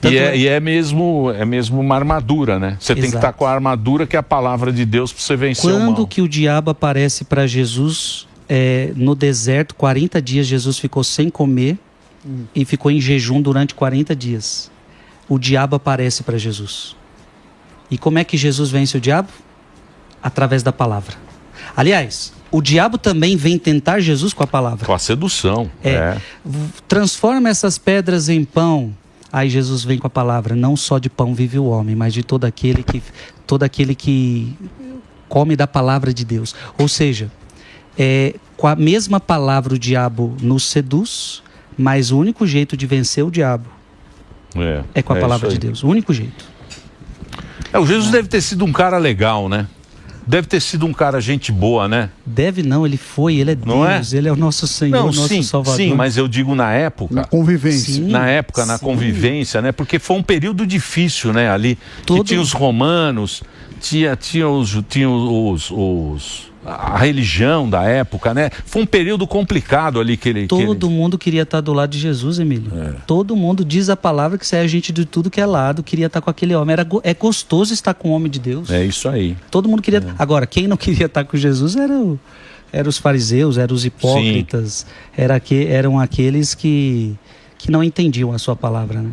Speaker 1: E é mesmo uma armadura, né? Você tem que estar com a armadura que é a palavra de Deus para você vencer o mal.
Speaker 3: Quando que o diabo aparece para Jesus no deserto, 40 dias Jesus ficou sem comer e ficou em jejum durante 40 dias. O diabo aparece para Jesus. E como é que Jesus vence o diabo? Através da palavra. Aliás, o diabo também vem tentar Jesus com a palavra.
Speaker 1: Com a sedução.
Speaker 3: Transforma essas pedras em pão. Aí Jesus vem com a palavra. Não só de pão vive o homem, mas de todo aquele que come da palavra de Deus. Ou seja, com a mesma palavra o diabo nos seduz, mas o único jeito de vencer o diabo é com a palavra de Deus. O único jeito.
Speaker 1: O Jesus deve ter sido um cara legal, né? Deve ter sido um cara gente boa, né?
Speaker 3: Deve não, ele é Deus, ele é o nosso Senhor, nosso Salvador.
Speaker 1: Sim, mas eu digo na época.
Speaker 2: Na convivência.
Speaker 1: Sim, na convivência, né? Porque foi um período difícil, né? Ali, que tinha os romanos, tinha a religião da época, né? Foi um período complicado ali que ele...
Speaker 3: Todo mundo queria estar do lado de Jesus, Emílio. Todo mundo, diz a palavra, que sai a gente de tudo que é lado, queria estar com aquele homem. É gostoso estar com o homem de Deus.
Speaker 1: É isso aí.
Speaker 3: Todo mundo queria... Agora, quem não queria estar com Jesus eram os fariseus, eram os hipócritas, eram aqueles que não entendiam a sua palavra,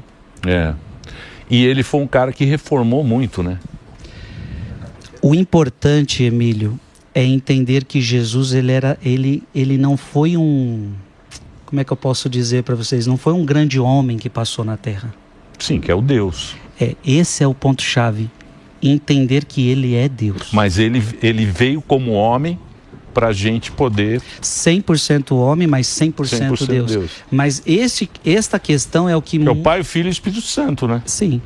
Speaker 3: né?
Speaker 1: E ele foi um cara que reformou muito, né?
Speaker 3: O importante, Emílio, é entender que Jesus, ele não foi como é que eu posso dizer para vocês? Não foi um grande homem que passou na Terra.
Speaker 1: Sim, que é o Deus.
Speaker 3: Esse é o ponto-chave. Entender que ele é Deus.
Speaker 1: Mas ele veio como homem para a gente poder...
Speaker 3: 100% homem, mas 100% Deus. Mas esta questão é o que...
Speaker 1: É o Pai, o Filho e o Espírito Santo, né?
Speaker 3: Sim.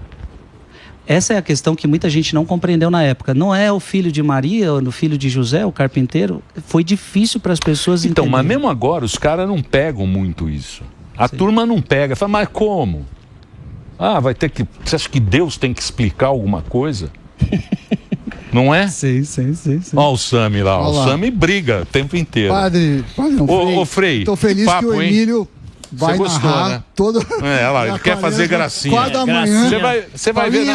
Speaker 3: Essa é a questão que muita gente não compreendeu na época. Não é o filho de Maria, ou o filho de José, o carpinteiro. Foi difícil para as pessoas entenderem.
Speaker 1: Então, mas mesmo agora, os caras não pegam muito isso. A turma não pega. Fala, mas como? Vai ter que... Você acha que Deus tem que explicar alguma coisa? Não é?
Speaker 3: Sim.
Speaker 1: Olha o Sami lá. O Sami briga o tempo inteiro.
Speaker 2: Padre
Speaker 1: Ô, Frei.
Speaker 2: Tô feliz que o Emílio... Vai narrar, né?
Speaker 1: Todo... ele quer fazer gracinha.
Speaker 2: 4 da manhã.
Speaker 1: Você vai ver.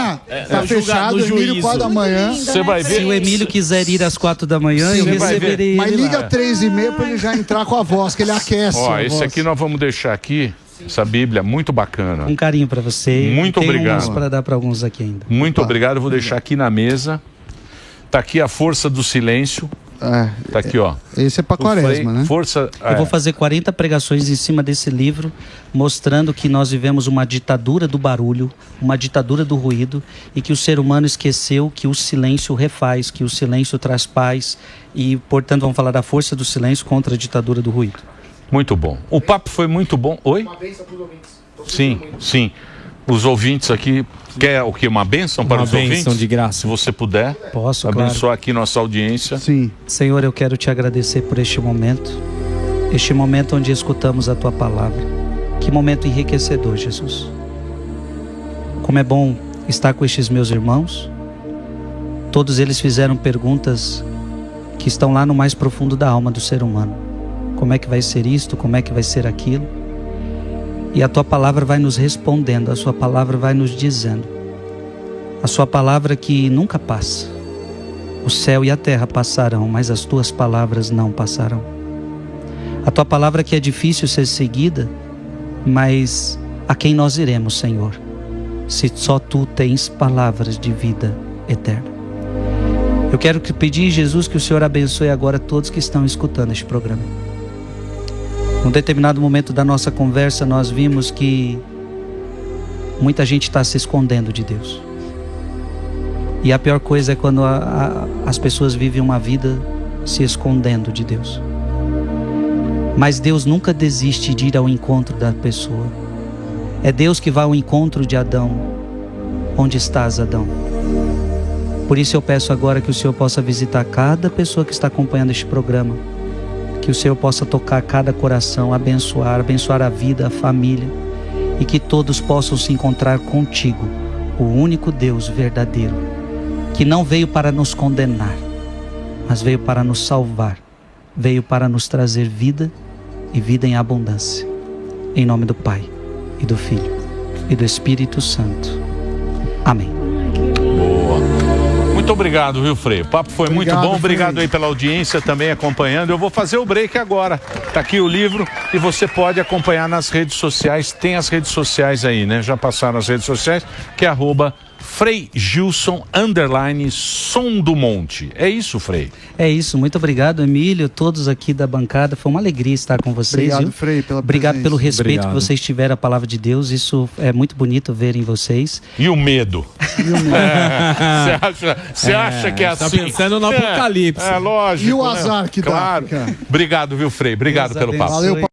Speaker 2: Tá fechado, Emílio, 4 da manhã.
Speaker 1: Você vai ver.
Speaker 3: Se o Emílio quiser ir às 4 da manhã, eu receberei ele.
Speaker 2: Mas liga 3h30 para ele já entrar com a voz, que ele aquece.
Speaker 1: Esse aqui nós vamos deixar aqui. Essa Bíblia, muito bacana.
Speaker 3: Um carinho para você.
Speaker 1: Muito obrigado.
Speaker 3: Tem para dar para alguns aqui ainda.
Speaker 1: Muito obrigado. Eu vou deixar aqui na mesa. Tá aqui a força do silêncio. Tá aqui, ó.
Speaker 2: Esse é para Quaresma, né?
Speaker 3: Eu vou fazer 40 pregações em cima desse livro, mostrando que nós vivemos uma ditadura do barulho, uma ditadura do ruído, e que o ser humano esqueceu que o silêncio refaz, que o silêncio traz paz, e, portanto, vamos falar da força do silêncio contra a ditadura do ruído.
Speaker 1: Muito bom. O papo foi muito bom. Oi?
Speaker 8: Uma bênção para os ouvintes.
Speaker 1: Sim. Os ouvintes aqui, quer o quê? Uma bênção para os ouvintes?
Speaker 7: Uma bênção de graça.
Speaker 1: Se você puder.
Speaker 3: Posso,
Speaker 1: abençoar
Speaker 3: claro.
Speaker 1: Aqui nossa audiência.
Speaker 2: Sim.
Speaker 3: Senhor, eu quero te agradecer por este momento onde escutamos a tua palavra. Que momento enriquecedor, Jesus. Como é bom estar com estes meus irmãos. Todos eles fizeram perguntas que estão lá no mais profundo da alma do ser humano. Como é que vai ser isto? Como é que vai ser aquilo? E a tua palavra vai nos respondendo, a sua palavra vai nos dizendo. A sua palavra que nunca passa. O céu e a terra passarão, mas as tuas palavras não passarão. A tua palavra que é difícil ser seguida, mas a quem nós iremos, Senhor, se só tu tens palavras de vida eterna. Eu quero pedir, Jesus, que o Senhor abençoe agora todos que estão escutando este programa. Num determinado momento da nossa conversa, nós vimos que muita gente está se escondendo de Deus. E a pior coisa é quando as pessoas vivem uma vida se escondendo de Deus. Mas Deus nunca desiste de ir ao encontro da pessoa. É Deus que vai ao encontro de Adão. Onde estás, Adão? Por isso eu peço agora que o Senhor possa visitar cada pessoa que está acompanhando este programa. Que o Senhor possa tocar cada coração, abençoar a vida, a família. E que todos possam se encontrar contigo, o único Deus verdadeiro, que não veio para nos condenar, mas veio para nos salvar, veio para nos trazer vida e vida em abundância. Em nome do Pai, e do Filho, e do Espírito Santo. Amém.
Speaker 1: Boa. Muito obrigado, viu, Frei? O papo foi muito bom. Obrigado aí pela audiência também acompanhando. Eu vou fazer o break agora. Tá aqui o livro e você pode acompanhar nas redes sociais. Tem as redes sociais aí, né? Já passaram as redes sociais, que é @FreiGilson _Som do Monte. É isso, Frei?
Speaker 3: É isso. Muito obrigado, Emílio, todos aqui da bancada. Foi uma alegria estar com vocês.
Speaker 2: Obrigado,
Speaker 3: viu?
Speaker 2: Frei, pela
Speaker 3: Obrigado
Speaker 2: presença.
Speaker 3: pelo respeito
Speaker 7: Obrigado.
Speaker 3: que vocês tiveram à palavra de Deus. Isso é muito bonito ver em vocês.
Speaker 1: E o medo? Você acha que é assim?
Speaker 7: Tá pensando no apocalipse.
Speaker 1: É lógico.
Speaker 2: E o azar que dá,
Speaker 1: claro.
Speaker 2: cara?
Speaker 1: Obrigado, viu, Frei? Obrigado
Speaker 3: Deus
Speaker 1: pelo papo.
Speaker 3: abençoe.
Speaker 2: Valeu,